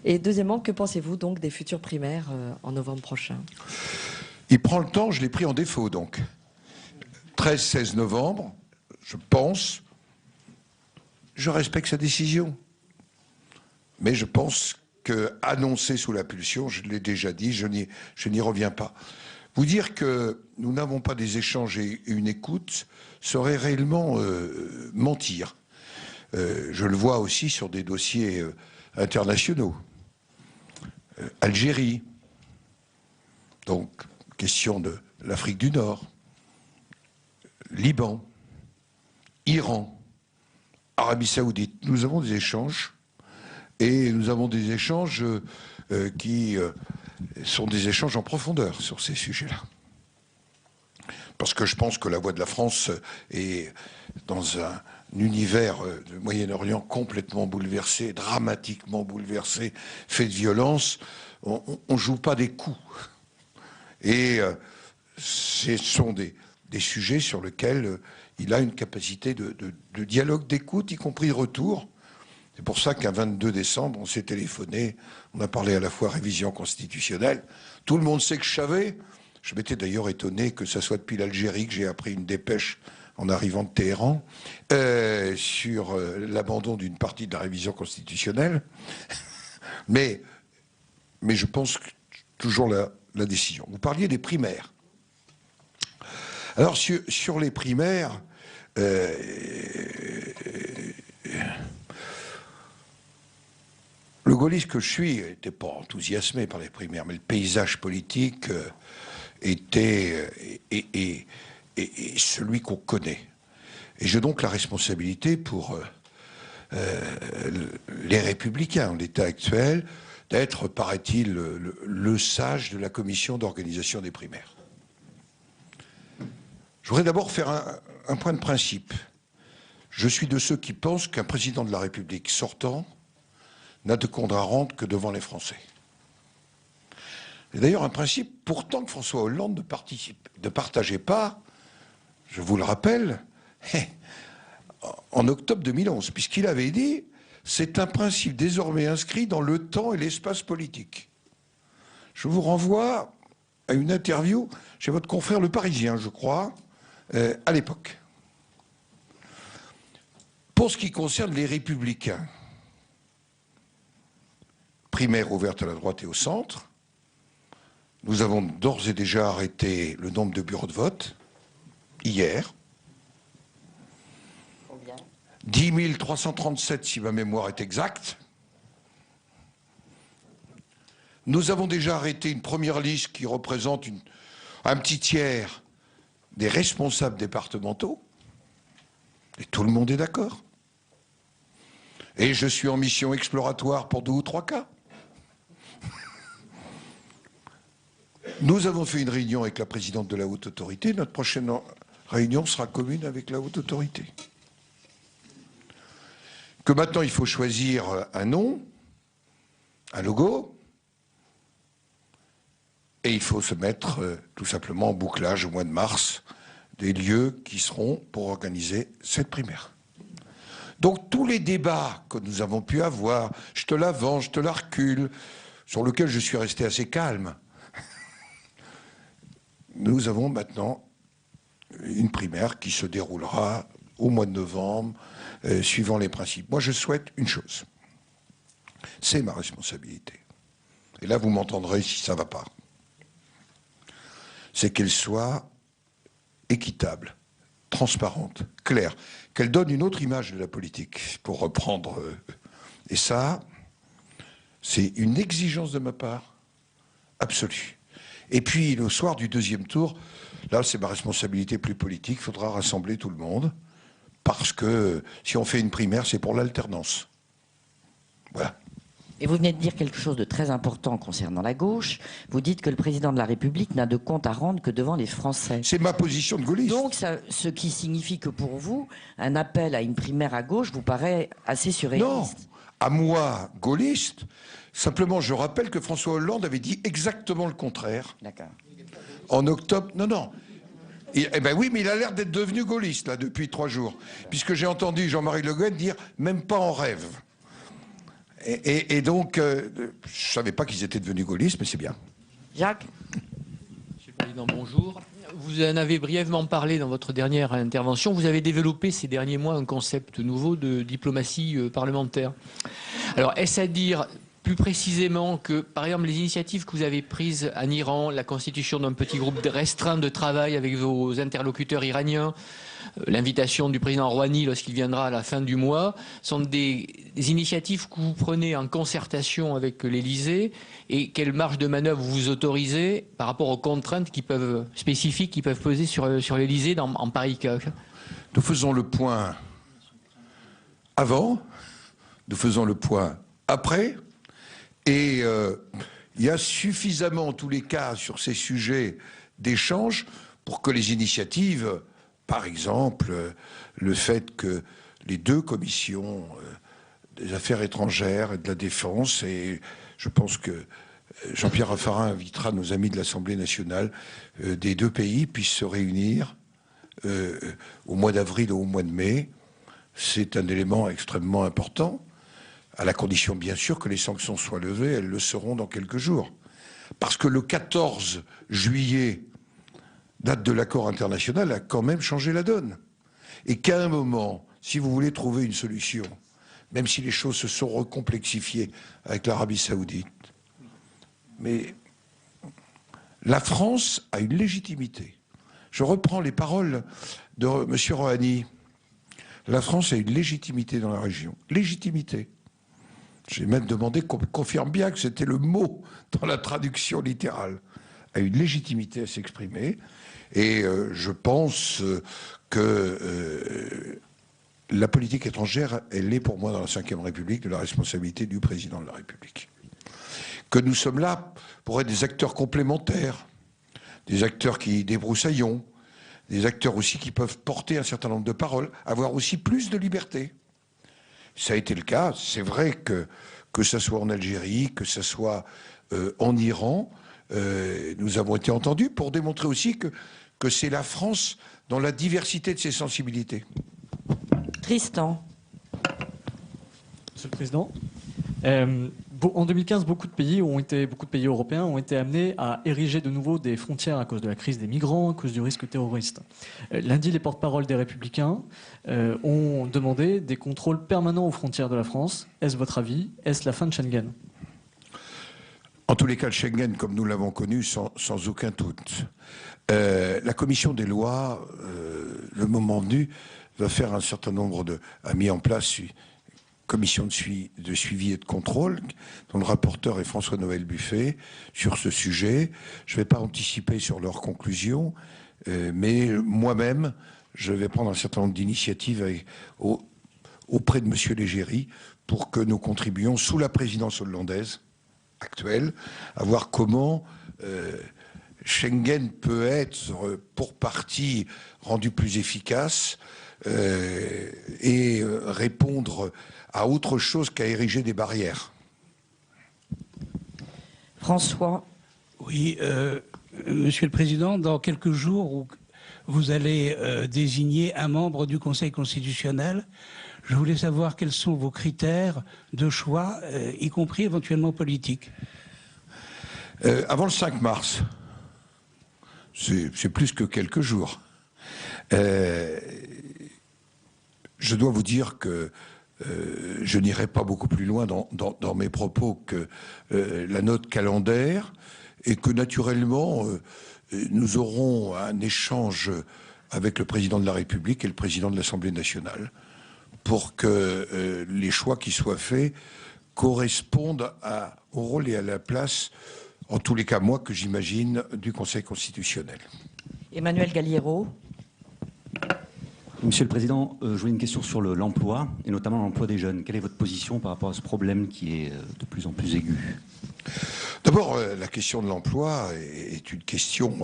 Et deuxièmement, que pensez-vous donc des futures primaires en novembre prochain? Il prend le temps, je l'ai pris en défaut donc. 13-16 novembre, je pense, je respecte sa décision. Mais je pense que annoncer sous la pulsion, je l'ai déjà dit, je n'y reviens pas. Vous dire que nous n'avons pas des échanges et une écoute serait réellement mentir. Je le vois aussi sur des dossiers internationaux. Algérie, donc question de l'Afrique du Nord, Liban, Iran, Arabie Saoudite. Nous avons des échanges, et nous avons des échanges qui sont des échanges en profondeur sur ces sujets-là. Parce que je pense que la voix de la France est dans un univers du Moyen-Orient complètement bouleversé, dramatiquement bouleversé, fait de violence. On ne joue pas des coups. Et ce sont des sujets sur lesquels il a une capacité de dialogue, d'écoute, y compris de retour. C'est pour ça qu'un 22 décembre, on s'est téléphoné, on a parlé à la fois révision constitutionnelle. Tout le monde sait que je savais. Je m'étais d'ailleurs étonné que ça soit depuis l'Algérie que j'ai appris une dépêche en arrivant de Téhéran sur l'abandon d'une partie de la révision constitutionnelle. Mais je pense que toujours la décision. Vous parliez des primaires. Alors sur les primaires, le gaulliste que je suis n'était pas enthousiasmé par les primaires, mais le paysage politique était celui qu'on connaît. Et j'ai donc la responsabilité pour les Républicains, en l'état actuel, d'être, paraît-il, le sage de la commission d'organisation des primaires. Je voudrais d'abord faire un point de principe. Je suis de ceux qui pensent qu'un président de la République sortant n'a de compte à rendre que devant les Français. C'est d'ailleurs un principe, pourtant, que François Hollande ne partageait pas, je vous le rappelle, en octobre 2011, puisqu'il avait dit « c'est un principe désormais inscrit dans le temps et l'espace politique ». Je vous renvoie à une interview chez votre confrère Le Parisien, je crois, à l'époque. Pour ce qui concerne les Républicains, primaire ouverte à la droite et au centre, nous avons d'ores et déjà arrêté le nombre de bureaux de vote, hier. Combien ? 10 337 si ma mémoire est exacte. Nous avons déjà arrêté une première liste qui représente un petit tiers des responsables départementaux. Et tout le monde est d'accord. Et je suis en mission exploratoire pour 2 ou 3 cas. Nous avons fait une réunion avec la présidente de la Haute Autorité. Notre prochaine réunion sera commune avec la Haute Autorité. Que maintenant, il faut choisir un nom, un logo, et il faut se mettre tout simplement en bouclage au mois de mars des lieux qui seront pour organiser cette primaire. Donc tous les débats que nous avons pu avoir, je te la vends, je te la recule, sur lequel je suis resté assez calme, nous avons maintenant une primaire qui se déroulera au mois de novembre, suivant les principes. Moi, je souhaite une chose. C'est ma responsabilité. Et là, vous m'entendrez si ça ne va pas. C'est qu'elle soit équitable, transparente, claire, qu'elle donne une autre image de la politique, pour reprendre. Et ça, c'est une exigence de ma part absolue. Et puis, le soir du deuxième tour, là, c'est ma responsabilité plus politique, il faudra rassembler tout le monde, parce que si on fait une primaire, c'est pour l'alternance. Voilà. Et vous venez de dire quelque chose de très important concernant la gauche. Vous dites que le président de la République n'a de compte à rendre que devant les Français. C'est ma position de gaulliste. Donc, ce qui signifie que pour vous, un appel à une primaire à gauche vous paraît assez surréaliste. Non, à moi, gaulliste. Simplement, je rappelle que François Hollande avait dit exactement le contraire. D'accord. En octobre, non. Eh ben oui, mais il a l'air d'être devenu gaulliste, là, depuis 3 jours. Puisque j'ai entendu Jean-Marie Le Guen dire « même pas en rêve ». Et donc, je ne savais pas qu'ils étaient devenus gaullistes, mais c'est bien. Jacques ? Monsieur le Président, bonjour. Vous en avez brièvement parlé dans votre dernière intervention. Vous avez développé ces derniers mois un concept nouveau de diplomatie parlementaire. Alors, est-ce à dire plus précisément que, par exemple, les initiatives que vous avez prises en Iran, la constitution d'un petit groupe restreint de travail avec vos interlocuteurs iraniens, l'invitation du président Rouhani lorsqu'il viendra à la fin du mois, sont des initiatives que vous prenez en concertation avec l'Élysée, et quelle marge de manœuvre vous autorisez par rapport aux contraintes spécifiques qui peuvent peser sur l'Élysée en pareil cas? Nous faisons le point avant, nous faisons le point après, et il y a suffisamment, en tous les cas, sur ces sujets d'échange pour que les initiatives, par exemple, le fait que les deux commissions des affaires étrangères et de la défense, et je pense que Jean-Pierre Raffarin invitera nos amis de l'Assemblée nationale des deux pays, puissent se réunir au mois d'avril ou au mois de mai. C'est un élément extrêmement important, à la condition bien sûr que les sanctions soient levées. Elles le seront dans quelques jours. Parce que le 14 juillet, date de l'accord international, a quand même changé la donne. Et qu'à un moment, si vous voulez trouver une solution, même si les choses se sont recomplexifiées avec l'Arabie Saoudite, mais la France a une légitimité. Je reprends les paroles de M. Rouhani. La France a une légitimité dans la région. Légitimité. J'ai même demandé qu'on confirme bien que c'était le mot dans la traduction littérale. A une légitimité à s'exprimer. Et je pense que la politique étrangère, elle est pour moi dans la Ve République de la responsabilité du président de la République. Que nous sommes là pour être des acteurs complémentaires, des acteurs qui débroussaillons, des acteurs aussi qui peuvent porter un certain nombre de paroles, avoir aussi plus de liberté. Ça a été le cas. C'est vrai que ça soit en Algérie, que ça soit en Iran, nous avons été entendus pour démontrer aussi que c'est la France dans la diversité de ses sensibilités. Tristan. Monsieur le Président, en 2015, beaucoup de pays européens ont été amenés à ériger de nouveau des frontières à cause de la crise des migrants, à cause du risque terroriste. Lundi, les porte-paroles des Républicains ont demandé des contrôles permanents aux frontières de la France. Est-ce votre avis? Est-ce la fin de Schengen? En tous les cas, le Schengen, comme nous l'avons connu, sans aucun doute. La commission des lois, le moment venu, va faire un certain nombre a mis en place une commission de suivi et de contrôle, dont le rapporteur est François-Noël Buffet, sur ce sujet. Je ne vais pas anticiper sur leurs conclusions, mais moi-même, je vais prendre un certain nombre d'initiatives auprès de M. Légéry pour que nous contribuions, sous la présidence hollandaise actuelle, à voir comment Schengen peut être, pour partie, rendu plus efficace et répondre à autre chose qu'à ériger des barrières. François. Oui, Monsieur le Président, dans quelques jours, vous allez désigner un membre du Conseil constitutionnel. Je voulais savoir quels sont vos critères de choix, y compris éventuellement politiques. Avant le 5 mars, c'est plus que quelques jours. Je dois vous dire que je n'irai pas beaucoup plus loin dans mes propos que la note calendaire, et que naturellement nous aurons un échange avec le président de la République et le président de l'Assemblée nationale pour que les choix qui soient faits correspondent au rôle et à la place, en tous les cas moi, que j'imagine, du Conseil constitutionnel. Emmanuel Galliero. Monsieur le Président, je voulais une question sur l'emploi, et notamment l'emploi des jeunes. Quelle est votre position par rapport à ce problème qui est de plus en plus aigu? D'abord, la question de l'emploi est une question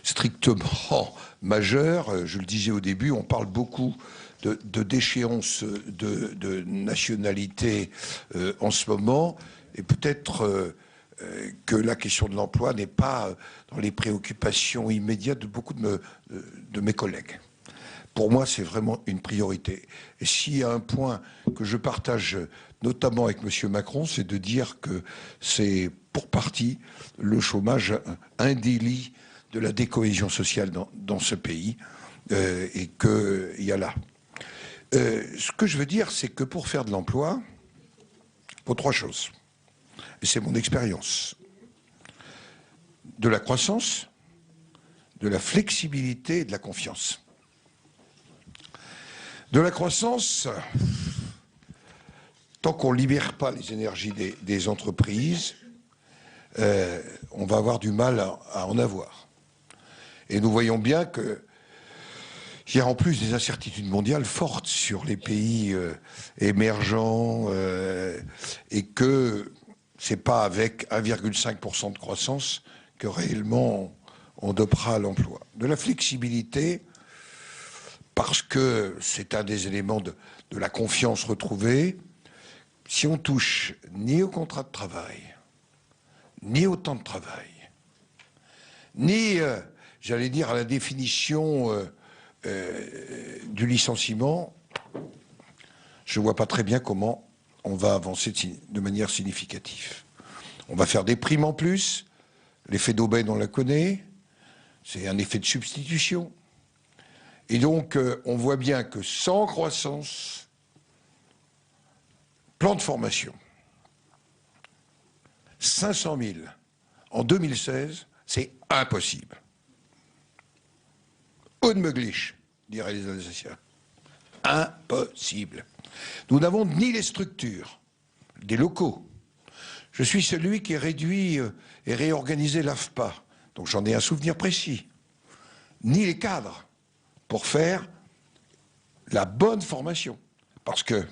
strictement majeure. Je le disais au début, on parle beaucoup de déchéance de nationalité en ce moment, et peut-être que la question de l'emploi n'est pas dans les préoccupations immédiates de beaucoup de mes collègues. Pour moi, c'est vraiment une priorité. Et s'il y a un point que je partage notamment avec M. Macron, c'est de dire que c'est pour partie le chômage un délit de la décohésion sociale dans ce pays, et qu'il y a là. Ce que je veux dire, c'est que pour faire de l'emploi, il faut trois choses. mais c'est mon expérience. De la croissance, de la flexibilité et de la confiance. De la croissance, tant qu'on ne libère pas les énergies des entreprises, on va avoir du mal à en avoir. Et nous voyons bien qu'il y a en plus des incertitudes mondiales fortes sur les pays émergents et que ce n'est pas avec 1,5% de croissance que réellement on dopera l'emploi. De la flexibilité, parce que c'est un des éléments de la confiance retrouvée. Si on touche ni au contrat de travail, ni au temps de travail, ni, j'allais dire, à la définition du licenciement, je ne vois pas très bien comment on va avancer de manière significative. On va faire des primes en plus. L'effet d'aubaine, on la connaît. C'est un effet de substitution. Et donc, on voit bien que sans croissance, plan de formation, 500 000 en 2016, c'est impossible. Unmöglich, diraient les Alsaciens. Impossible. Nous n'avons ni les structures, des locaux. Je suis celui qui a réduit et réorganisé l'AFPA, donc j'en ai un souvenir précis. Ni les cadres pour faire la bonne formation. Parce que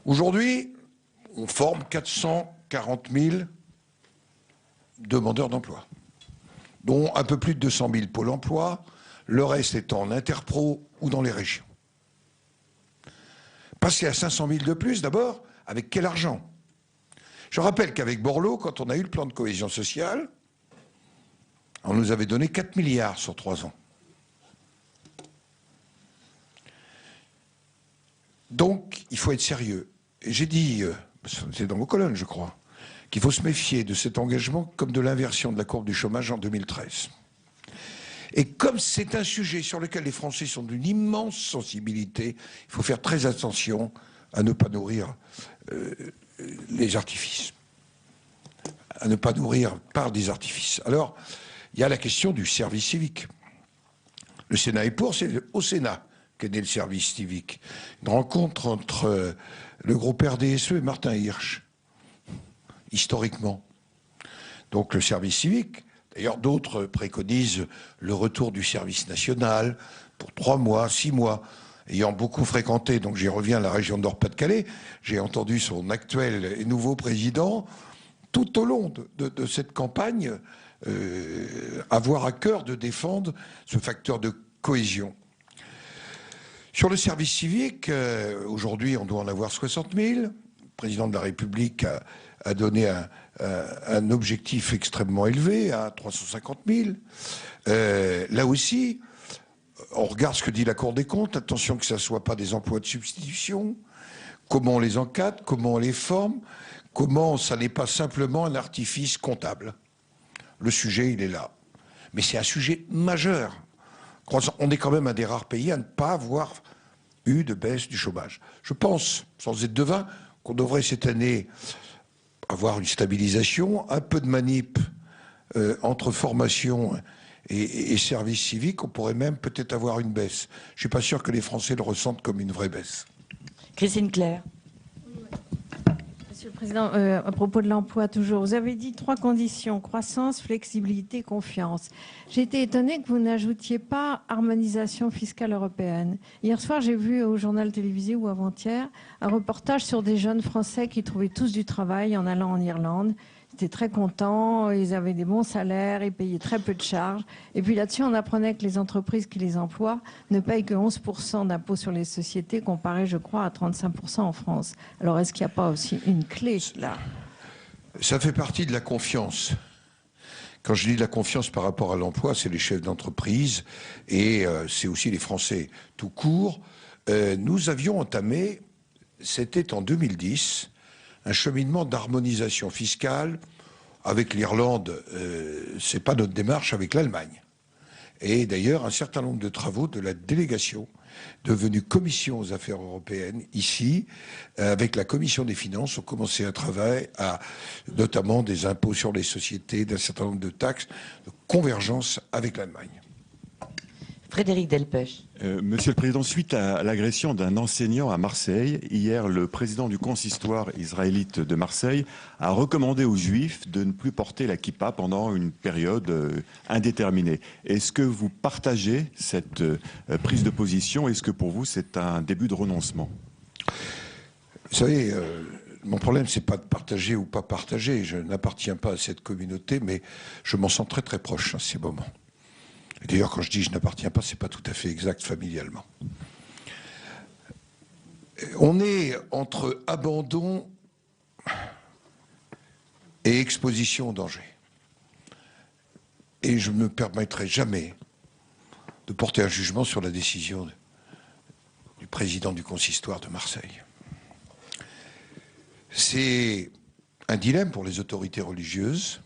aujourd'hui, on forme 440 000 demandeurs d'emploi, dont un peu plus de 200 000 pôles emploi, le reste étant en interpro ou dans les régions. Passer à 500 000 de plus, d'abord, avec quel argent? Je rappelle qu'avec Borloo, quand on a eu le plan de cohésion sociale, on nous avait donné 4 milliards sur 3 ans. Donc, il faut être sérieux. Et j'ai dit, c'est dans vos colonnes, je crois, qu'il faut se méfier de cet engagement comme de l'inversion de la courbe du chômage en 2013. Et comme c'est un sujet sur lequel les Français sont d'une immense sensibilité, il faut faire très attention à ne pas nourrir les artifices, à ne pas nourrir par des artifices. Alors, il y a la question du service civique. Le Sénat est pour, c'est au Sénat qu'est né le service civique. Une rencontre entre le groupe RDSE et Martin Hirsch, historiquement. Donc le service civique, d'ailleurs d'autres préconisent le retour du service national pour 3 mois, 6 mois. Ayant beaucoup fréquenté, donc j'y reviens, la région Nord-Pas-de-Calais, j'ai entendu son actuel et nouveau président, tout au long de cette campagne, avoir à cœur de défendre ce facteur de cohésion. Sur le service civique, aujourd'hui, on doit en avoir 60 000. Le président de la République a donné un objectif extrêmement élevé, à 350 000. Là aussi, on regarde ce que dit la Cour des comptes. Attention que ça ne soit pas des emplois de substitution. Comment on les encadre, comment on les forme, comment ça n'est pas simplement un artifice comptable. Le sujet, il est là. Mais c'est un sujet majeur. On est quand même un des rares pays à ne pas avoir eu de baisse du chômage. Je pense, sans être devin, qu'on devrait cette année avoir une stabilisation, un peu de manip entre formation et service civique. On pourrait même peut-être avoir une baisse. Je ne suis pas sûr que les Français le ressentent comme une vraie baisse. Christine Claire. Monsieur le Président, à propos de l'emploi toujours, vous avez dit 3 conditions, croissance, flexibilité, confiance. J'ai été étonnée que vous n'ajoutiez pas harmonisation fiscale européenne. Hier soir, j'ai vu au journal télévisé ou avant-hier un reportage sur des jeunes Français qui trouvaient tous du travail en allant en Irlande. Ils étaient très contents, ils avaient des bons salaires, ils payaient très peu de charges. Et puis là-dessus, on apprenait que les entreprises qui les emploient ne payent que 11% d'impôts sur les sociétés, comparé, je crois, à 35% en France. Alors, est-ce qu'il n'y a pas aussi une clé là? Ça fait partie de la confiance. Quand je dis de la confiance par rapport à l'emploi, c'est les chefs d'entreprise et c'est aussi les Français tout court. Nous avions entamé, c'était en 2010, un cheminement d'harmonisation fiscale avec l'Irlande. C'est pas notre démarche avec l'Allemagne. Et d'ailleurs, un certain nombre de travaux de la délégation devenu commission aux affaires européennes, ici, avec la commission des finances, ont commencé un travail à, notamment des impôts sur les sociétés, d'un certain nombre de taxes, de convergence avec l'Allemagne. Frédéric Delpech. Monsieur le Président, suite à l'agression d'un enseignant à Marseille, hier, le président du consistoire israélite de Marseille a recommandé aux Juifs de ne plus porter la kippa pendant une période indéterminée. Est-ce que vous partagez cette prise de position? Est-ce que pour vous, c'est un début de renoncement? Vous savez, mon problème, c'est pas de partager ou pas partager. Je n'appartiens pas à cette communauté, mais je m'en sens très très proche à ces moments. D'ailleurs, quand je dis je n'appartiens pas, c'est pas tout à fait exact familialement. On est entre abandon et exposition au danger. Et je ne me permettrai jamais de porter un jugement sur la décision du président du consistoire de Marseille. C'est un dilemme pour les autorités religieuses,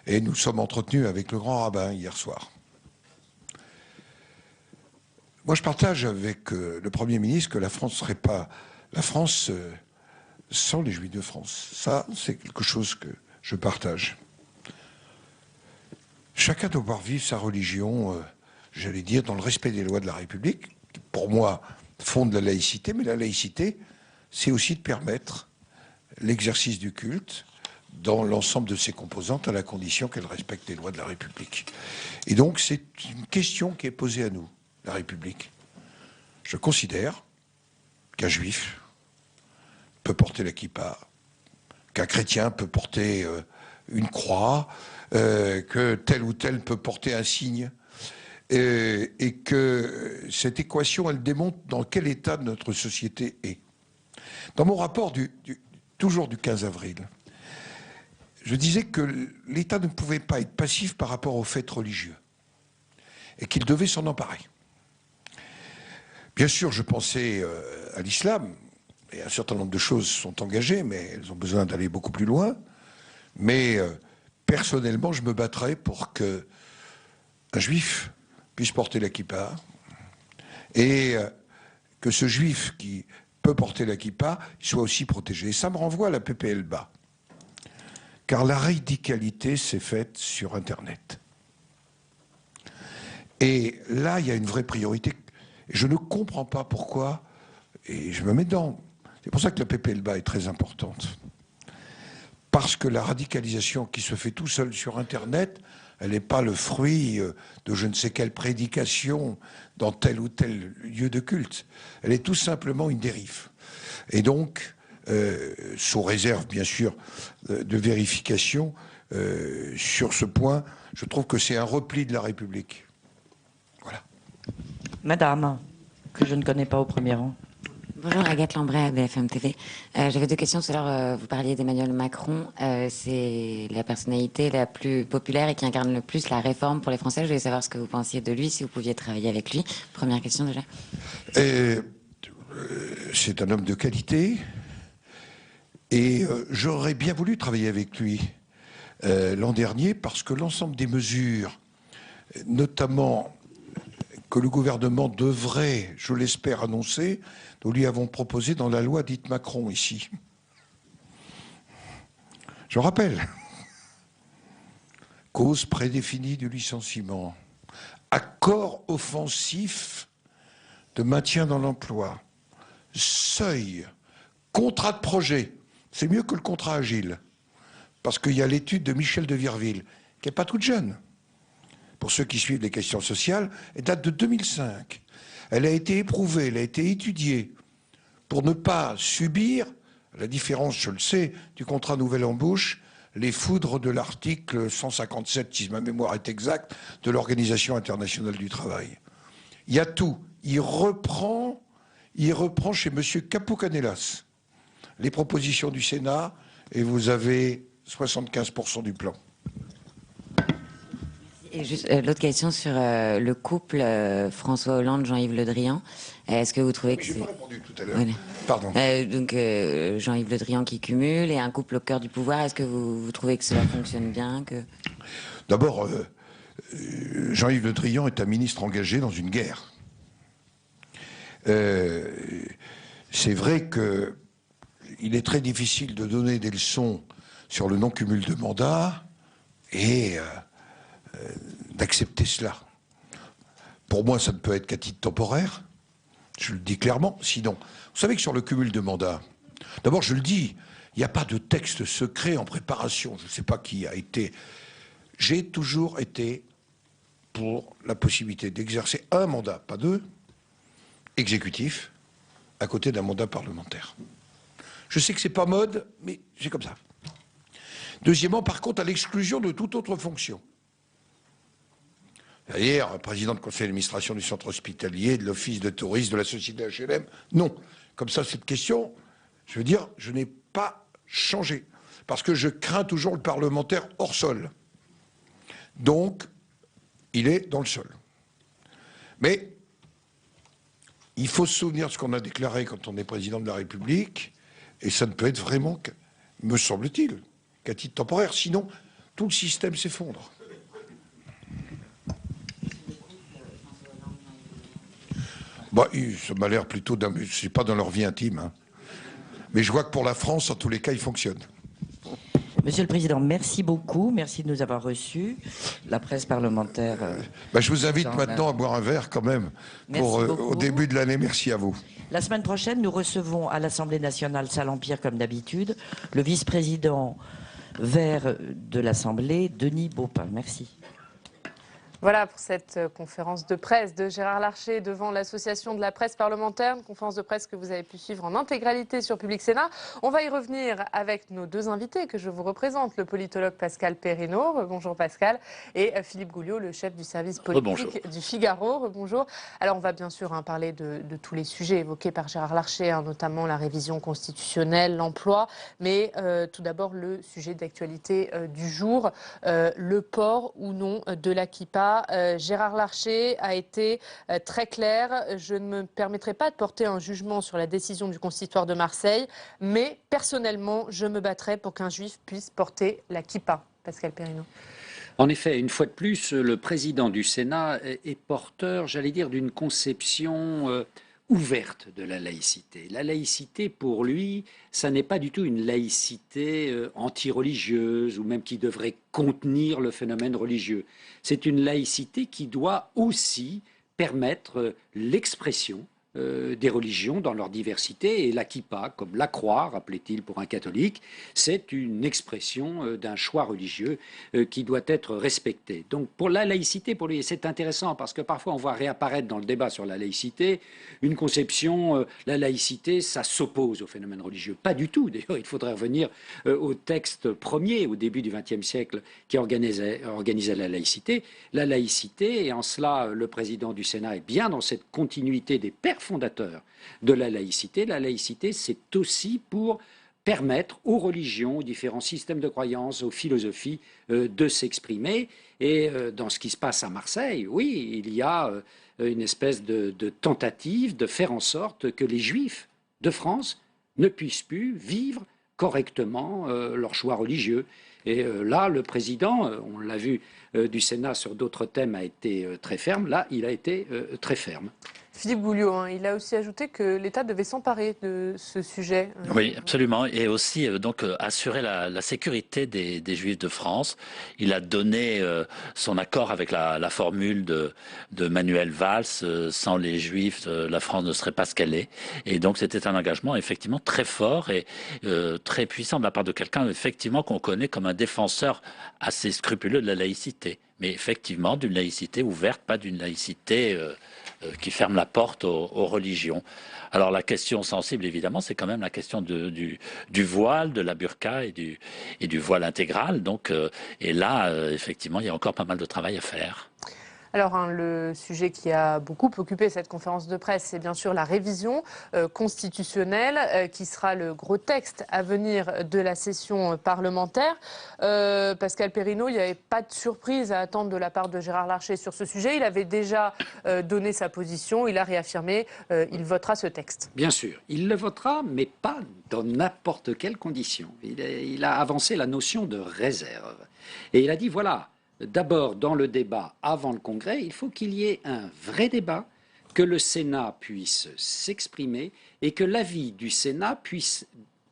et nous sommes entretenus avec le grand rabbin hier soir. Moi, je partage avec le Premier ministre que la France ne serait pas la France sans les Juifs de France. Ça, c'est quelque chose que je partage. Chacun doit pouvoir vivre sa religion, j'allais dire, dans le respect des lois de la République, qui, pour moi, fondent la laïcité, mais la laïcité, c'est aussi de permettre l'exercice du culte dans l'ensemble de ses composantes, à la condition qu'elle respecte les lois de la République. Et donc, c'est une question qui est posée à nous. La République. Je considère qu'un juif peut porter la kippa, qu'un chrétien peut porter une croix, que tel ou tel peut porter un signe, et que cette équation, elle démontre dans quel état notre société est. Dans mon rapport toujours du 15 avril, je disais que l'État ne pouvait pas être passif par rapport aux faits religieux, et qu'il devait s'en emparer. Bien sûr, je pensais à l'islam, et un certain nombre de choses sont engagées, mais elles ont besoin d'aller beaucoup plus loin. Mais personnellement, je me battrais pour qu'un juif puisse porter la kippa, et que ce juif qui peut porter la kippa soit aussi protégé. Et ça me renvoie à la PPL bas. Car la radicalité s'est faite sur Internet. Et là, il y a une vraie priorité. Je ne comprends pas pourquoi, et je me mets dedans. C'est pour ça que la PPL bas est très importante. Parce que la radicalisation qui se fait tout seul sur Internet, elle n'est pas le fruit de je ne sais quelle prédication dans tel ou tel lieu de culte. Elle est tout simplement une dérive. Et donc, sous réserve, bien sûr, de vérification, sur ce point, je trouve que c'est un repli de la République. Madame, que je ne connais pas au premier rang. Bonjour, Agathe Lambray, BFM TV. J'avais deux questions. Tout à l'heure, vous parliez d'Emmanuel Macron. C'est la personnalité la plus populaire et qui incarne le plus la réforme pour les Français. Je voulais savoir ce que vous pensiez de lui, si vous pouviez travailler avec lui. Première question déjà. C'est un homme de qualité et j'aurais bien voulu travailler avec lui l'an dernier parce que l'ensemble des mesures, notamment que le gouvernement devrait, je l'espère, annoncer, nous lui avons proposé dans la loi dite Macron ici. Je rappelle, cause prédéfinie du licenciement, accord offensif de maintien dans l'emploi, seuil, contrat de projet, c'est mieux que le contrat agile, parce qu'il y a l'étude de Michel de Virville, qui n'est pas toute jeune, pour ceux qui suivent les questions sociales, elle date de 2005. Elle a été éprouvée, elle a été étudiée pour ne pas subir, à la différence, je le sais, du contrat nouvelle embauche, les foudres de l'article 157, si ma mémoire est exacte, de l'Organisation internationale du travail. Il y a tout. Il reprend chez M. Capo-Canelas les propositions du Sénat et vous avez 75% du plan. Et juste l'autre question sur le couple François Hollande-Jean-Yves Le Drian. Est-ce que vous trouvez que c'est... J'ai pas répondu tout à l'heure. Voilà. Pardon. Donc Jean-Yves Le Drian qui cumule et un couple au cœur du pouvoir. Est-ce que vous trouvez que cela fonctionne bien que... D'abord, Jean-Yves Le Drian est un ministre engagé dans une guerre. c'est vrai qu'il est très difficile de donner des leçons sur le non-cumul de mandats et d'accepter cela. Pour moi, ça ne peut être qu'à titre temporaire, je le dis clairement. Sinon, vous savez que sur le cumul de mandats, d'abord je le dis, il n'y a pas de texte secret en préparation. Je ne sais pas qui a été. J'ai toujours été pour la possibilité d'exercer un mandat, pas deux, exécutif, à côté d'un mandat parlementaire. Je sais que c'est pas mode, mais c'est comme ça. Deuxièmement, par contre, à l'exclusion de toute autre fonction. C'est-à-dire, président de conseil d'administration du centre hospitalier, de l'office de tourisme, de la société HLM. Non. Comme ça, cette question, je veux dire, je n'ai pas changé. Parce que je crains toujours le parlementaire hors sol. Donc, il est dans le sol. Mais, il faut se souvenir de ce qu'on a déclaré quand on est président de la République, et ça ne peut être vraiment, me semble-t-il, qu'à titre temporaire. Sinon, tout le système s'effondre. Bah, ça m'a l'air plutôt d'un... C'est pas dans leur vie intime. Hein. Mais je vois que pour la France, en tous les cas, il fonctionne. Monsieur le Président, merci beaucoup. Merci de nous avoir reçus. La presse parlementaire... Bah, je vous invite maintenant à boire un verre quand même pour, au début de l'année. Merci à vous. La semaine prochaine, nous recevons à l'Assemblée nationale, salle Empire comme d'habitude, le vice-président vert de l'Assemblée, Denis Baupin. Merci. Voilà pour cette conférence de presse de Gérard Larcher devant l'Association de la presse parlementaire, une conférence de presse que vous avez pu suivre en intégralité sur Public Sénat. On va y revenir avec nos deux invités que je vous représente, le politologue Pascal Perrineau, bonjour Pascal, et Philippe Gouliot, le chef du service politique du Figaro, bonjour. Alors on va bien sûr parler de tous les sujets évoqués par Gérard Larcher, notamment la révision constitutionnelle, l'emploi, mais tout d'abord le sujet d'actualité du jour, le port ou non de la kippa. Gérard Larcher a été très clair. Je ne me permettrai pas de porter un jugement sur la décision du consistoire de Marseille, mais personnellement, je me battrai pour qu'un juif puisse porter la kippa. Pascal Perrineau. En effet, une fois de plus, le président du Sénat est porteur, j'allais dire, d'une conception ouverte de la laïcité. La laïcité, pour lui, ça n'est pas du tout une laïcité anti-religieuse ou même qui devrait contenir le phénomène religieux. C'est une laïcité qui doit aussi permettre l'expression des religions dans leur diversité, et la kippa, comme la croix, rappelait-il pour un catholique, c'est une expression d'un choix religieux qui doit être respecté. Donc pour la laïcité, pour lui, c'est intéressant parce que parfois on voit réapparaître dans le débat sur la laïcité une conception, la laïcité, ça s'oppose au phénomène religieux. Pas du tout, d'ailleurs il faudrait revenir au texte premier, au début du XXe siècle, qui organisait la laïcité. La laïcité, et en cela le président du Sénat est bien dans cette continuité des pères fondateur de la laïcité. La laïcité, c'est aussi pour permettre aux religions, aux différents systèmes de croyances, aux philosophies de s'exprimer. Et dans ce qui se passe à Marseille, oui, il y a une espèce de tentative de faire en sorte que les Juifs de France ne puissent plus vivre correctement leur choix religieux. Et là, le président, on l'a vu du Sénat sur d'autres thèmes, a été très ferme. Là, il a été très ferme. Philippe Gouliot, il a aussi ajouté que l'État devait s'emparer de ce sujet. Oui, absolument. Et aussi donc assurer la sécurité des Juifs de France. Il a donné son accord avec la formule de Manuel Valls. Sans les Juifs, la France ne serait pas ce qu'elle est. Et donc c'était un engagement effectivement très fort et très puissant de la part de quelqu'un effectivement qu'on connaît comme un défenseur assez scrupuleux de la laïcité. Mais effectivement d'une laïcité ouverte, pas d'une laïcité qui ferme la porte aux religions. Alors la question sensible, évidemment, c'est quand même la question du voile, de la burqa et du voile intégral. Donc, et là, effectivement, il y a encore pas mal de travail à faire. Alors, le sujet qui a beaucoup occupé cette conférence de presse, c'est bien sûr la révision constitutionnelle, qui sera le gros texte à venir de la session parlementaire. Pascal Perrineau, il n'y avait pas de surprise à attendre de la part de Gérard Larcher sur ce sujet. Il avait déjà donné sa position, il a réaffirmé, il votera ce texte. Bien sûr, il le votera, mais pas dans n'importe quelle condition. Il a avancé la notion de réserve. Et il a dit, voilà, d'abord, dans le débat avant le Congrès, il faut qu'il y ait un vrai débat que le Sénat puisse s'exprimer et que l'avis du Sénat puisse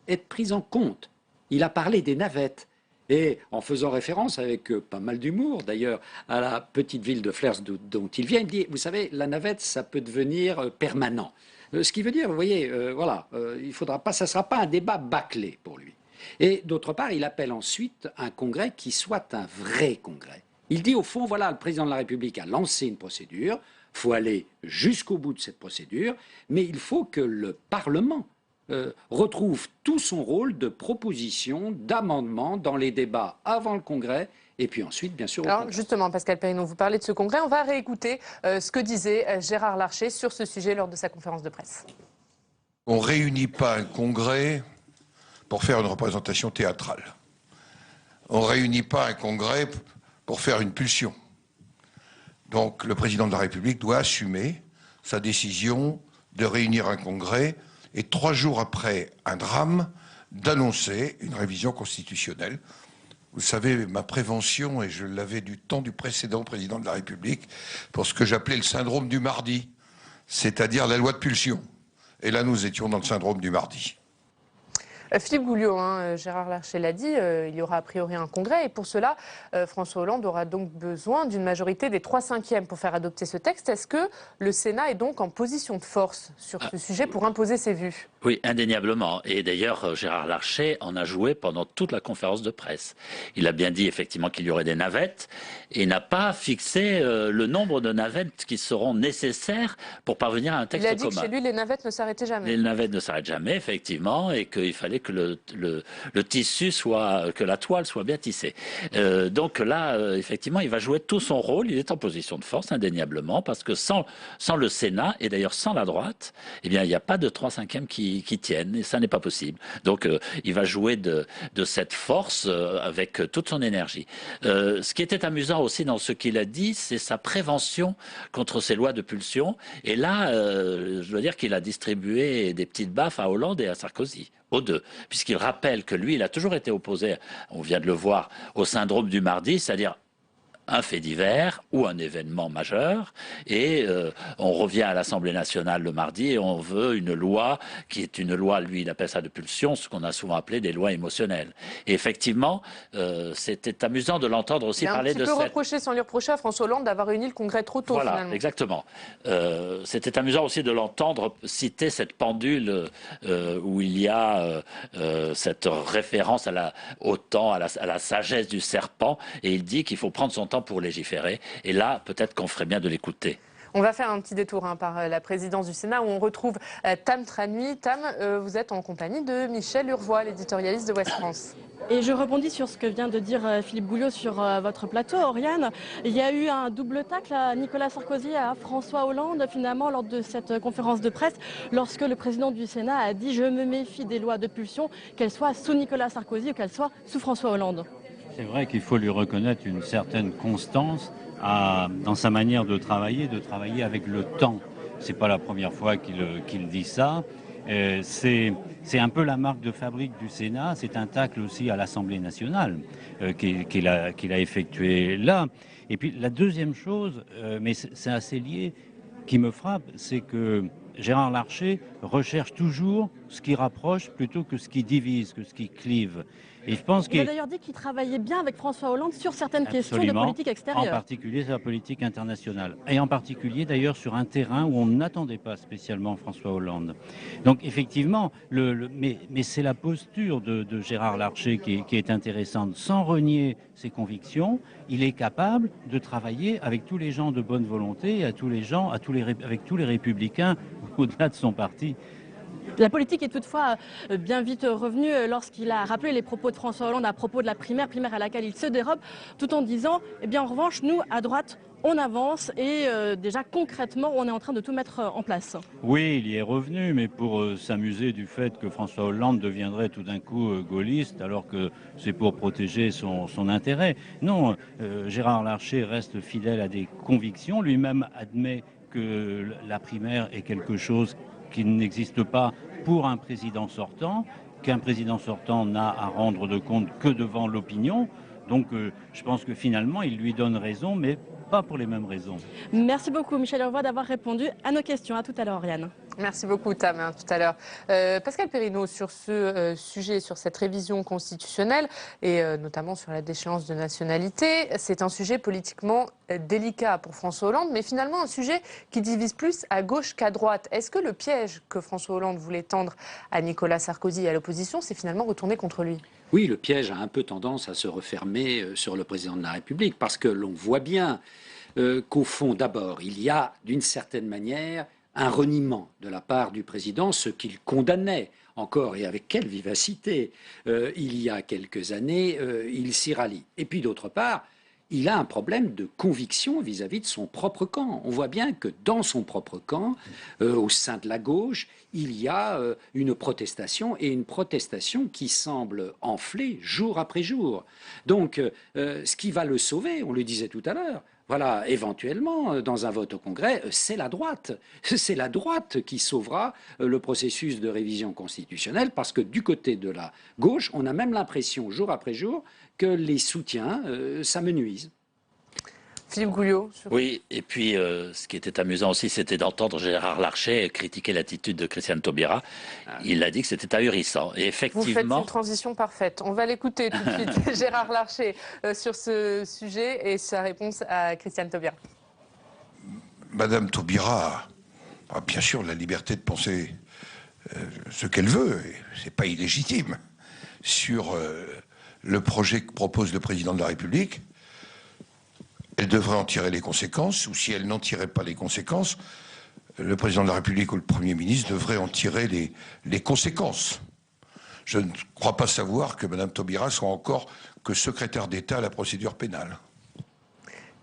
être pris en compte. Il a parlé des navettes. Et en faisant référence, avec pas mal d'humour d'ailleurs, à la petite ville de Flers dont il vient, il dit, vous savez, la navette, ça peut devenir permanent. Ce qui veut dire, vous voyez, voilà, il faudra pas, ça ne sera pas un débat bâclé pour lui. Et d'autre part, il appelle ensuite un congrès qui soit un vrai congrès. Il dit, au fond, voilà, le président de la République a lancé une procédure, il faut aller jusqu'au bout de cette procédure, mais il faut que le Parlement retrouve tout son rôle de proposition, d'amendement dans les débats avant le Congrès et puis ensuite, bien sûr, au Alors, Congrès. justement, Pascal Perrineau, vous parlez de ce congrès. On va réécouter ce que disait Gérard Larcher sur ce sujet lors de sa conférence de presse. On ne réunit pas un congrès pour faire une représentation théâtrale. On ne réunit pas un congrès pour faire une pulsion. Donc le président de la République doit assumer sa décision de réunir un congrès et 3 jours après un drame, d'annoncer une révision constitutionnelle. Vous savez, ma prévention, et je l'avais du temps du précédent président de la République, pour ce que j'appelais le syndrome du mardi, c'est-à-dire la loi de pulsion. Et là, nous étions dans le syndrome du mardi. Philippe Gouliot, Gérard Larcher l'a dit, il y aura a priori un congrès et pour cela, François Hollande aura donc besoin d'une majorité des 3/5 pour faire adopter ce texte. Est-ce que le Sénat est donc en position de force sur ce sujet pour imposer ses vues? Oui, indéniablement. Et d'ailleurs, Gérard Larcher en a joué pendant toute la conférence de presse. Il a bien dit effectivement qu'il y aurait des navettes et n'a pas fixé le nombre de navettes qui seront nécessaires pour parvenir à un texte commun. Il a dit que chez lui, les navettes ne s'arrêtaient jamais. Les navettes ne s'arrêtent jamais, effectivement, et qu'il fallait que le tissu soit, que la toile soit bien tissée. Donc là, effectivement, il va jouer tout son rôle. Il est en position de force, indéniablement, parce que sans le Sénat, et d'ailleurs sans la droite, eh bien, il n'y a pas de 3/5 qui tiennent, et ça n'est pas possible. Donc, il va jouer de cette force avec toute son énergie. Ce qui était amusant aussi dans ce qu'il a dit, c'est sa prévention contre ces lois de pulsion. Et là, je dois dire qu'il a distribué des petites baffes à Hollande et à Sarkozy. Aux deux, puisqu'il rappelle que lui, il a toujours été opposé, on vient de le voir, au syndrome du mardi, c'est-à-dire un fait divers ou un événement majeur, et on revient à l'Assemblée nationale le mardi et on veut une loi qui est une loi, lui il appelle ça de pulsion, ce qu'on a souvent appelé des lois émotionnelles. Et effectivement, c'était amusant de l'entendre aussi parler de ça. Il a un petit peu reproché, sans lui reprocher à François Hollande d'avoir réuni le Congrès trop tôt, voilà, finalement. Exactement. C'était amusant aussi de l'entendre citer cette pendule où il y a cette référence au temps, à la sagesse du serpent, et il dit qu'il faut prendre son temps pour légiférer. Et là, peut-être qu'on ferait bien de l'écouter. On va faire un petit détour par la présidence du Sénat où on retrouve Tam Tranui. Tam, vous êtes en compagnie de Michel Urvois, l'éditorialiste de Ouest France. Et je rebondis sur ce que vient de dire Philippe Gouliot sur votre plateau, Oriane. Il y a eu un double tacle à Nicolas Sarkozy et à François Hollande, finalement, lors de cette conférence de presse, lorsque le président du Sénat a dit « Je me méfie des lois de pulsion, qu'elles soient sous Nicolas Sarkozy ou qu'elles soient sous François Hollande ». C'est vrai qu'il faut lui reconnaître une certaine constance dans sa manière de travailler avec le temps. C'est pas la première fois qu'il dit ça. C'est un peu la marque de fabrique du Sénat. C'est un tacle aussi à l'Assemblée nationale qu'il a effectué là. Et puis la deuxième chose, mais c'est assez lié, qui me frappe, c'est que Gérard Larcher recherche toujours ce qui rapproche plutôt que ce qui divise, que ce qui clive. Et je pense il a d'ailleurs dit qu'il travaillait bien avec François Hollande sur certaines questions de politique extérieure. En particulier sur la politique internationale. Et en particulier d'ailleurs sur un terrain où on n'attendait pas spécialement François Hollande. Donc effectivement, mais c'est la posture de Gérard Larcher qui est intéressante. Sans renier ses convictions, il est capable de travailler avec tous les gens de bonne volonté, avec tous les républicains au-delà de son parti. La politique est toutefois bien vite revenue lorsqu'il a rappelé les propos de François Hollande à propos de la primaire à laquelle il se dérobe, tout en disant, eh bien en revanche, nous, à droite, on avance et déjà concrètement, on est en train de tout mettre en place. Oui, il y est revenu, mais pour s'amuser du fait que François Hollande deviendrait tout d'un coup gaulliste, alors que c'est pour protéger son intérêt. Non, Gérard Larcher reste fidèle à des convictions, lui-même admet que la primaire est quelque chose qui n'existe pas pour un président sortant, qu'un président sortant n'a à rendre de compte que devant l'opinion. Donc je pense que finalement, il lui donne raison, mais pas pour les mêmes raisons. Merci beaucoup Michel Leroy d'avoir répondu à nos questions. À tout à l'heure, Oriane. Merci beaucoup, Tam, tout à l'heure. Pascal Perrineau, sur ce sujet, sur cette révision constitutionnelle, et notamment sur la déchéance de nationalité, c'est un sujet politiquement délicat pour François Hollande, mais finalement un sujet qui divise plus à gauche qu'à droite. Est-ce que le piège que François Hollande voulait tendre à Nicolas Sarkozy et à l'opposition s'est finalement retourné contre lui ? Oui, le piège a un peu tendance à se refermer sur le président de la République, parce que l'on voit bien qu'au fond, d'abord, il y a d'une certaine manière un reniement de la part du président, ce qu'il condamnait encore, et avec quelle vivacité, il y a quelques années, il s'y rallie. Et puis d'autre part, il a un problème de conviction vis-à-vis de son propre camp. On voit bien que dans son propre camp, au sein de la gauche, il y a une protestation, et une protestation qui semble enfler jour après jour. Donc, ce qui va le sauver, on le disait tout à l'heure, voilà, éventuellement, dans un vote au Congrès, c'est la droite. C'est la droite qui sauvera le processus de révision constitutionnelle, parce que du côté de la gauche, on a même l'impression, jour après jour, que les soutiens s'amenuisent. Philippe Gouliot. Oui, et puis ce qui était amusant aussi, c'était d'entendre Gérard Larcher critiquer l'attitude de Christiane Taubira. Il a dit que c'était ahurissant. Et effectivement... Vous faites une transition parfaite. On va l'écouter tout de suite, Gérard Larcher, sur ce sujet et sa réponse à Christiane Taubira. Madame Taubira a bien sûr la liberté de penser ce qu'elle veut, et c'est pas illégitime, sur le projet que propose le président de la République. Elle devrait en tirer les conséquences, ou si elle n'en tirait pas les conséquences, le président de la République ou le Premier ministre devrait en tirer les conséquences. Je ne crois pas savoir que Mme Taubira soit encore que secrétaire d'État à la procédure pénale.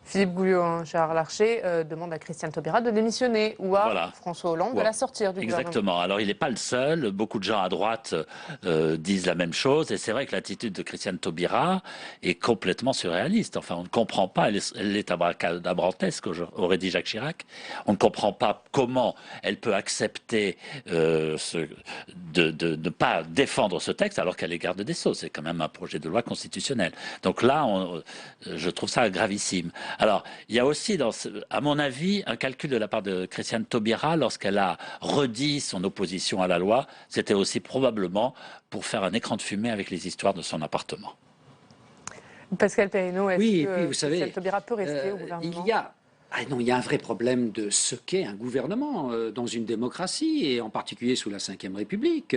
Philippe Gouliot, Gérard Larcher demande à Christiane Taubira de démissionner ou à François Hollande de la sortir du gouvernement. Exactement. Alors il n'est pas le seul. Beaucoup de gens à droite disent la même chose. Et c'est vrai que l'attitude de Christiane Taubira est complètement surréaliste. Enfin, on ne comprend pas. Elle est abracadabrantesque, aurait dit Jacques Chirac. On ne comprend pas comment elle peut accepter de ne pas défendre ce texte alors qu'elle est garde des Sceaux. C'est quand même un projet de loi constitutionnel. Donc là, je trouve ça gravissime. Alors, il y a aussi, à mon avis, un calcul de la part de Christiane Taubira lorsqu'elle a redit son opposition à la loi. C'était aussi probablement pour faire un écran de fumée avec les histoires de son appartement. Pascal Perrineau, est-ce que vous savez, Christiane Taubira peut rester au gouvernement ? Il y a un vrai problème de ce qu'est un gouvernement dans une démocratie, et en particulier sous la Ve République.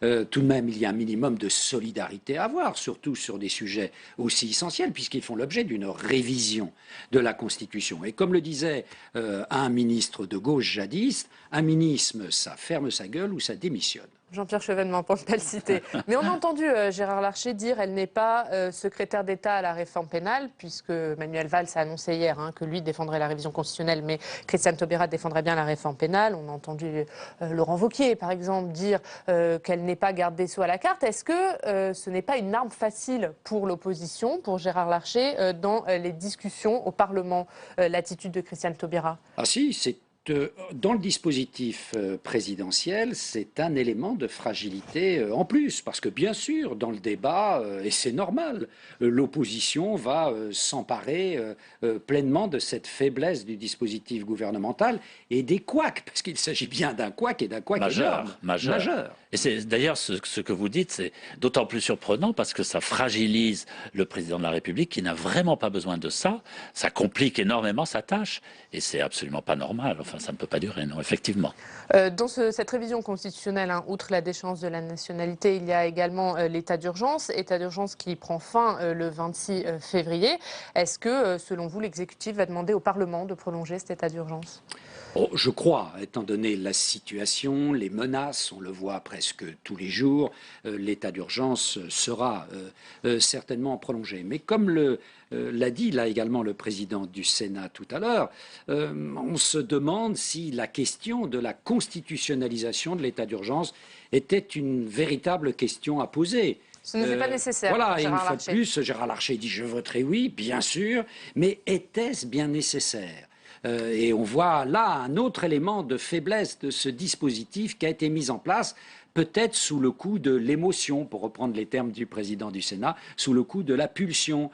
Tout de même, il y a un minimum de solidarité à avoir, surtout sur des sujets aussi essentiels, puisqu'ils font l'objet d'une révision de la Constitution. Et comme le disait un ministre de gauche jadis, un ministre, ça ferme sa gueule ou ça démissionne. Jean-Pierre Chevènement, pour ne pas le citer. Mais on a entendu Gérard Larcher dire qu'elle n'est pas secrétaire d'État à la réforme pénale, puisque Manuel Valls a annoncé hier que lui défendrait la révision constitutionnelle, mais Christiane Taubira défendrait bien la réforme pénale. On a entendu Laurent Wauquiez, par exemple, dire qu'elle n'est pas garde des Sceaux à la carte. Est-ce que ce n'est pas une arme facile pour l'opposition, pour Gérard Larcher, dans les discussions au Parlement, l'attitude de Christiane Taubira ? Ah si, c'est dans le dispositif présidentiel, c'est un élément de fragilité en plus, parce que bien sûr, dans le débat, et c'est normal, l'opposition va s'emparer pleinement de cette faiblesse du dispositif gouvernemental et des couacs, parce qu'il s'agit bien d'un couac et d'un couac majeur. Et c'est d'ailleurs ce que vous dites, c'est d'autant plus surprenant parce que ça fragilise le président de la République qui n'a vraiment pas besoin de ça. Ça complique énormément sa tâche et c'est absolument pas normal. Enfin, ça ne peut pas durer, non, effectivement. Dans cette révision constitutionnelle, outre la déchéance de la nationalité, il y a également l'état d'urgence qui prend fin le 26 février. Est-ce que, selon vous, l'exécutif va demander au Parlement de prolonger cet état d'urgence ? Je crois, étant donné la situation, les menaces, on le voit presque tous les jours, l'état d'urgence sera certainement prolongé. Mais comme l'a dit là également le président du Sénat tout à l'heure, on se demande si la question de la constitutionnalisation de l'état d'urgence était une véritable question à poser. Ce n'est pas nécessaire. Voilà, et une fois de plus, Gérard Larcher dit « je voterai oui », bien sûr, mais était-ce bien nécessaire ? Et on voit là un autre élément de faiblesse de ce dispositif qui a été mis en place peut-être sous le coup de l'émotion, pour reprendre les termes du président du Sénat, sous le coup de la pulsion.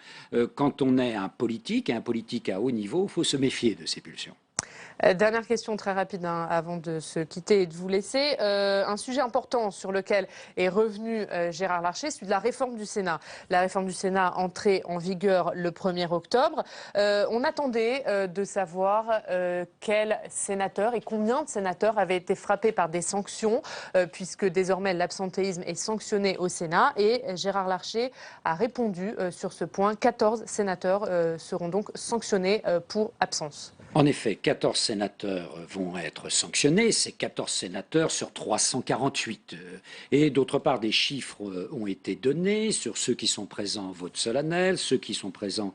Quand on est un politique à haut niveau, il faut se méfier de ces pulsions. Dernière question très rapide avant de se quitter et de vous laisser. Un sujet important sur lequel est revenu Gérard Larcher, celui de la réforme du Sénat. La réforme du Sénat entrée en vigueur le 1er octobre. On attendait de savoir quels sénateurs et combien de sénateurs avaient été frappés par des sanctions, puisque désormais l'absentéisme est sanctionné au Sénat. Et Gérard Larcher a répondu sur ce point. 14 sénateurs seront donc sanctionnés pour absence. En effet, 14 sénateurs vont être sanctionnés, c'est 14 sénateurs sur 348. Et d'autre part, des chiffres ont été donnés sur ceux qui sont présents au vote solennel, ceux qui sont présents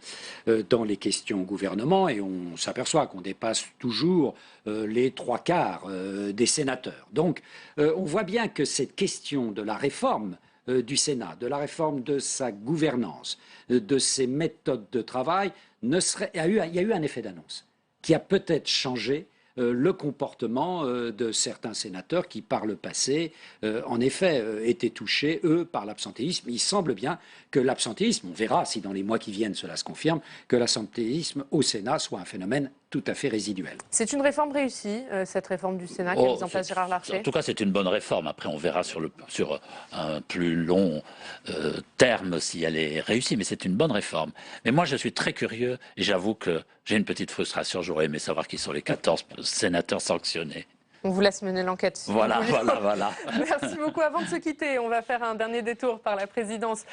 dans les questions au gouvernement, et on s'aperçoit qu'on dépasse toujours les 3/4 des sénateurs. Donc, on voit bien que cette question de la réforme du Sénat, de la réforme de sa gouvernance, de ses méthodes de travail, il y a eu un effet d'annonce qui a peut-être changé le comportement de certains sénateurs qui, par le passé, en effet, étaient touchés, eux, par l'absentéisme. Il semble bien que l'absentéisme, on verra si dans les mois qui viennent cela se confirme, que l'absentéisme au Sénat soit un phénomène tout à fait résiduel. C'est une réforme réussie, cette réforme du Sénat qu'a mise en place Gérard Larcher? En tout cas, c'est une bonne réforme. Après, on verra sur un plus long terme si elle est réussie, mais c'est une bonne réforme. Mais moi, je suis très curieux et j'avoue que j'ai une petite frustration. J'aurais aimé savoir qui sont les 14 sénateurs sanctionnés. On vous laisse mener l'enquête. Si voilà. Merci beaucoup. Avant de se quitter, on va faire un dernier détour par la présidence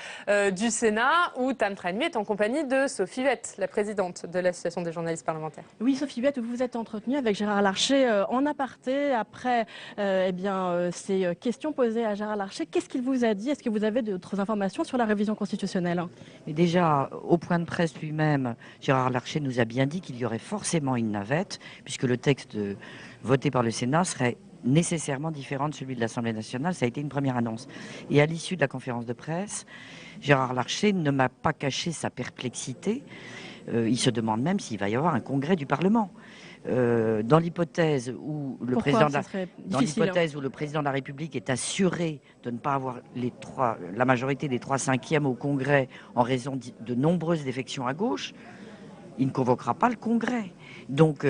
du Sénat, où Tam Traimi est en compagnie de Sophie Huet, la présidente de l'Association des journalistes parlementaires. Oui, Sophie Huet, vous vous êtes entretenue avec Gérard Larcher en aparté après ces questions posées à Gérard Larcher. Qu'est-ce qu'il vous a dit? Est-ce que vous avez d'autres informations sur la révision constitutionnelle? Et déjà, au point de presse lui-même, Gérard Larcher nous a bien dit qu'il y aurait forcément une navette, puisque le texte voté par le Sénat serait nécessairement différent de celui de l'Assemblée nationale. Ça a été une première annonce. Et à l'issue de la conférence de presse, Gérard Larcher ne m'a pas caché sa perplexité. Il se demande même s'il va y avoir un congrès du Parlement. Dans l'hypothèse où le président de la République est assuré de ne pas avoir la majorité des 3/5 au Congrès en raison de nombreuses défections à gauche, il ne convoquera pas le Congrès. Donc,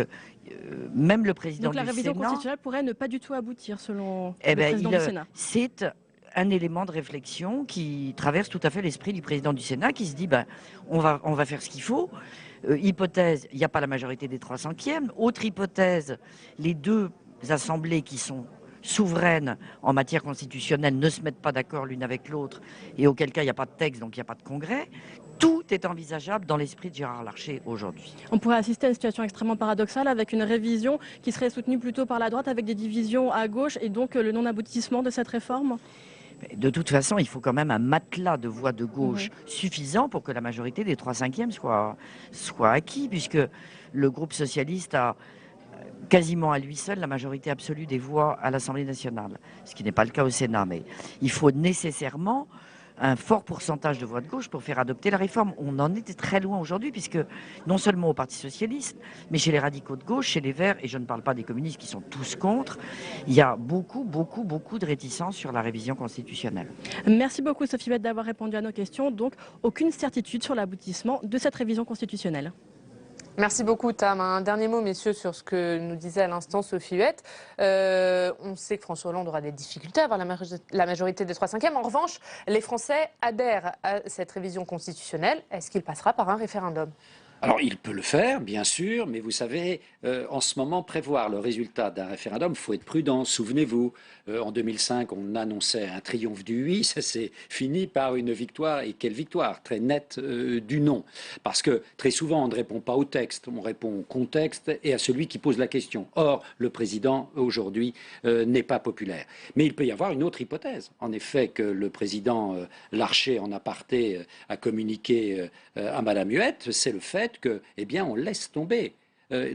même le président du Sénat... Donc la révision constitutionnelle pourrait ne pas du tout aboutir, selon le président du Sénat. C'est un élément de réflexion qui traverse tout à fait l'esprit du président du Sénat, qui se dit, on va faire ce qu'il faut. Hypothèse, il n'y a pas la majorité des 3/5. Autre hypothèse, les deux assemblées qui sont souveraines en matière constitutionnelle ne se mettent pas d'accord l'une avec l'autre, et auquel cas il n'y a pas de texte, donc il n'y a pas de congrès. Tout est envisageable dans l'esprit de Gérard Larcher aujourd'hui. On pourrait assister à une situation extrêmement paradoxale avec une révision qui serait soutenue plutôt par la droite avec des divisions à gauche et donc le non-aboutissement de cette réforme. De toute façon, il faut quand même un matelas de voix de gauche suffisant pour que la majorité des 3/5 soit acquis, puisque le groupe socialiste a quasiment à lui seul la majorité absolue des voix à l'Assemblée nationale, ce qui n'est pas le cas au Sénat. Mais il faut nécessairement un fort pourcentage de voix de gauche pour faire adopter la réforme. On en était très loin aujourd'hui, puisque non seulement au Parti socialiste, mais chez les radicaux de gauche, chez les Verts, et je ne parle pas des communistes qui sont tous contre, il y a beaucoup de réticence sur la révision constitutionnelle. Merci beaucoup Sophie Huet d'avoir répondu à nos questions. Donc aucune certitude sur l'aboutissement de cette révision constitutionnelle. Merci beaucoup Tam. Un dernier mot, messieurs, sur ce que nous disait à l'instant Sophie Huet. On sait que François Hollande aura des difficultés à avoir la majorité des 3/5. En revanche, les Français adhèrent à cette révision constitutionnelle. Est-ce qu'il passera par un référendum ? Alors, il peut le faire, bien sûr, mais vous savez, en ce moment, prévoir le résultat d'un référendum, il faut être prudent. Souvenez-vous, en 2005, on annonçait un triomphe du oui, ça s'est fini par une victoire, et quelle victoire, très nette du non. Parce que très souvent, on ne répond pas au texte, on répond au contexte et à celui qui pose la question. Or, le président, aujourd'hui, n'est pas populaire. Mais il peut y avoir une autre hypothèse. En effet, que le président Larcher, en aparté, a communiqué à Madame Huet, c'est le fait que, eh bien, on laisse tomber.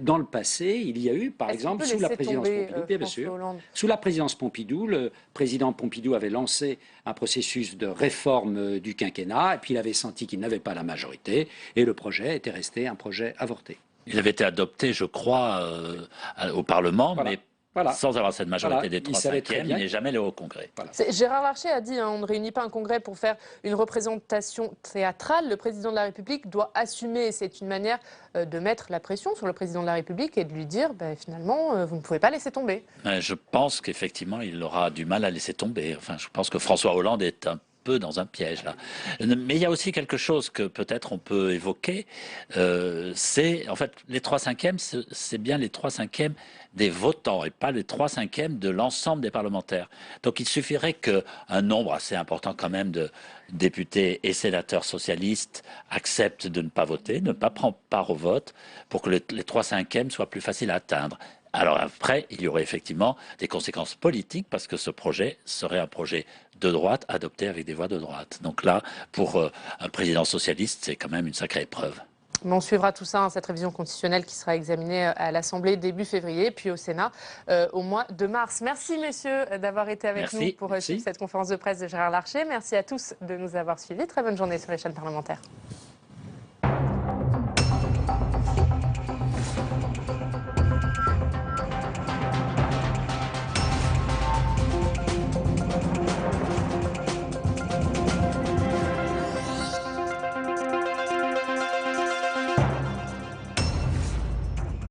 Dans le passé, il y a eu, par exemple, sous la présidence Pompidou, bien sûr, sous la présidence Pompidou, le président Pompidou avait lancé un processus de réforme du quinquennat, et puis il avait senti qu'il n'avait pas la majorité, et le projet était resté un projet avorté. Il avait été adopté, je crois, au Parlement, voilà. mais Sans avoir cette majorité des il 3/5, savait très il bien. n'est jamais allé au Congrès. Gérard Larcher a dit, on ne réunit pas un congrès pour faire une représentation théâtrale. Le président de la République doit assumer. C'est une manière de mettre la pression sur le président de la République et de lui dire, finalement, vous ne pouvez pas laisser tomber. Je pense qu'effectivement, il aura du mal à laisser tomber. Enfin, je pense que François Hollande est un peu dans un piège là. Mais il y a aussi quelque chose que peut-être on peut évoquer, c'est en fait les 3/5, c'est bien les 3/5 des votants et pas les 3/5 de l'ensemble des parlementaires. Donc il suffirait qu'un nombre assez important quand même de députés et sénateurs socialistes acceptent de ne pas voter, ne pas prendre part au vote, pour que les 3/5 soient plus faciles à atteindre. Alors après, il y aurait effectivement des conséquences politiques parce que ce projet serait un projet de droite adopté avec des voix de droite. Donc là, pour un président socialiste, c'est quand même une sacrée épreuve. On suivra tout ça, cette révision constitutionnelle qui sera examinée à l'Assemblée début février, puis au Sénat au mois de mars. Merci messieurs d'avoir été avec nous pour suivre cette conférence de presse de Gérard Larcher. Merci à tous de nous avoir suivis. Très bonne journée sur les chaînes parlementaires.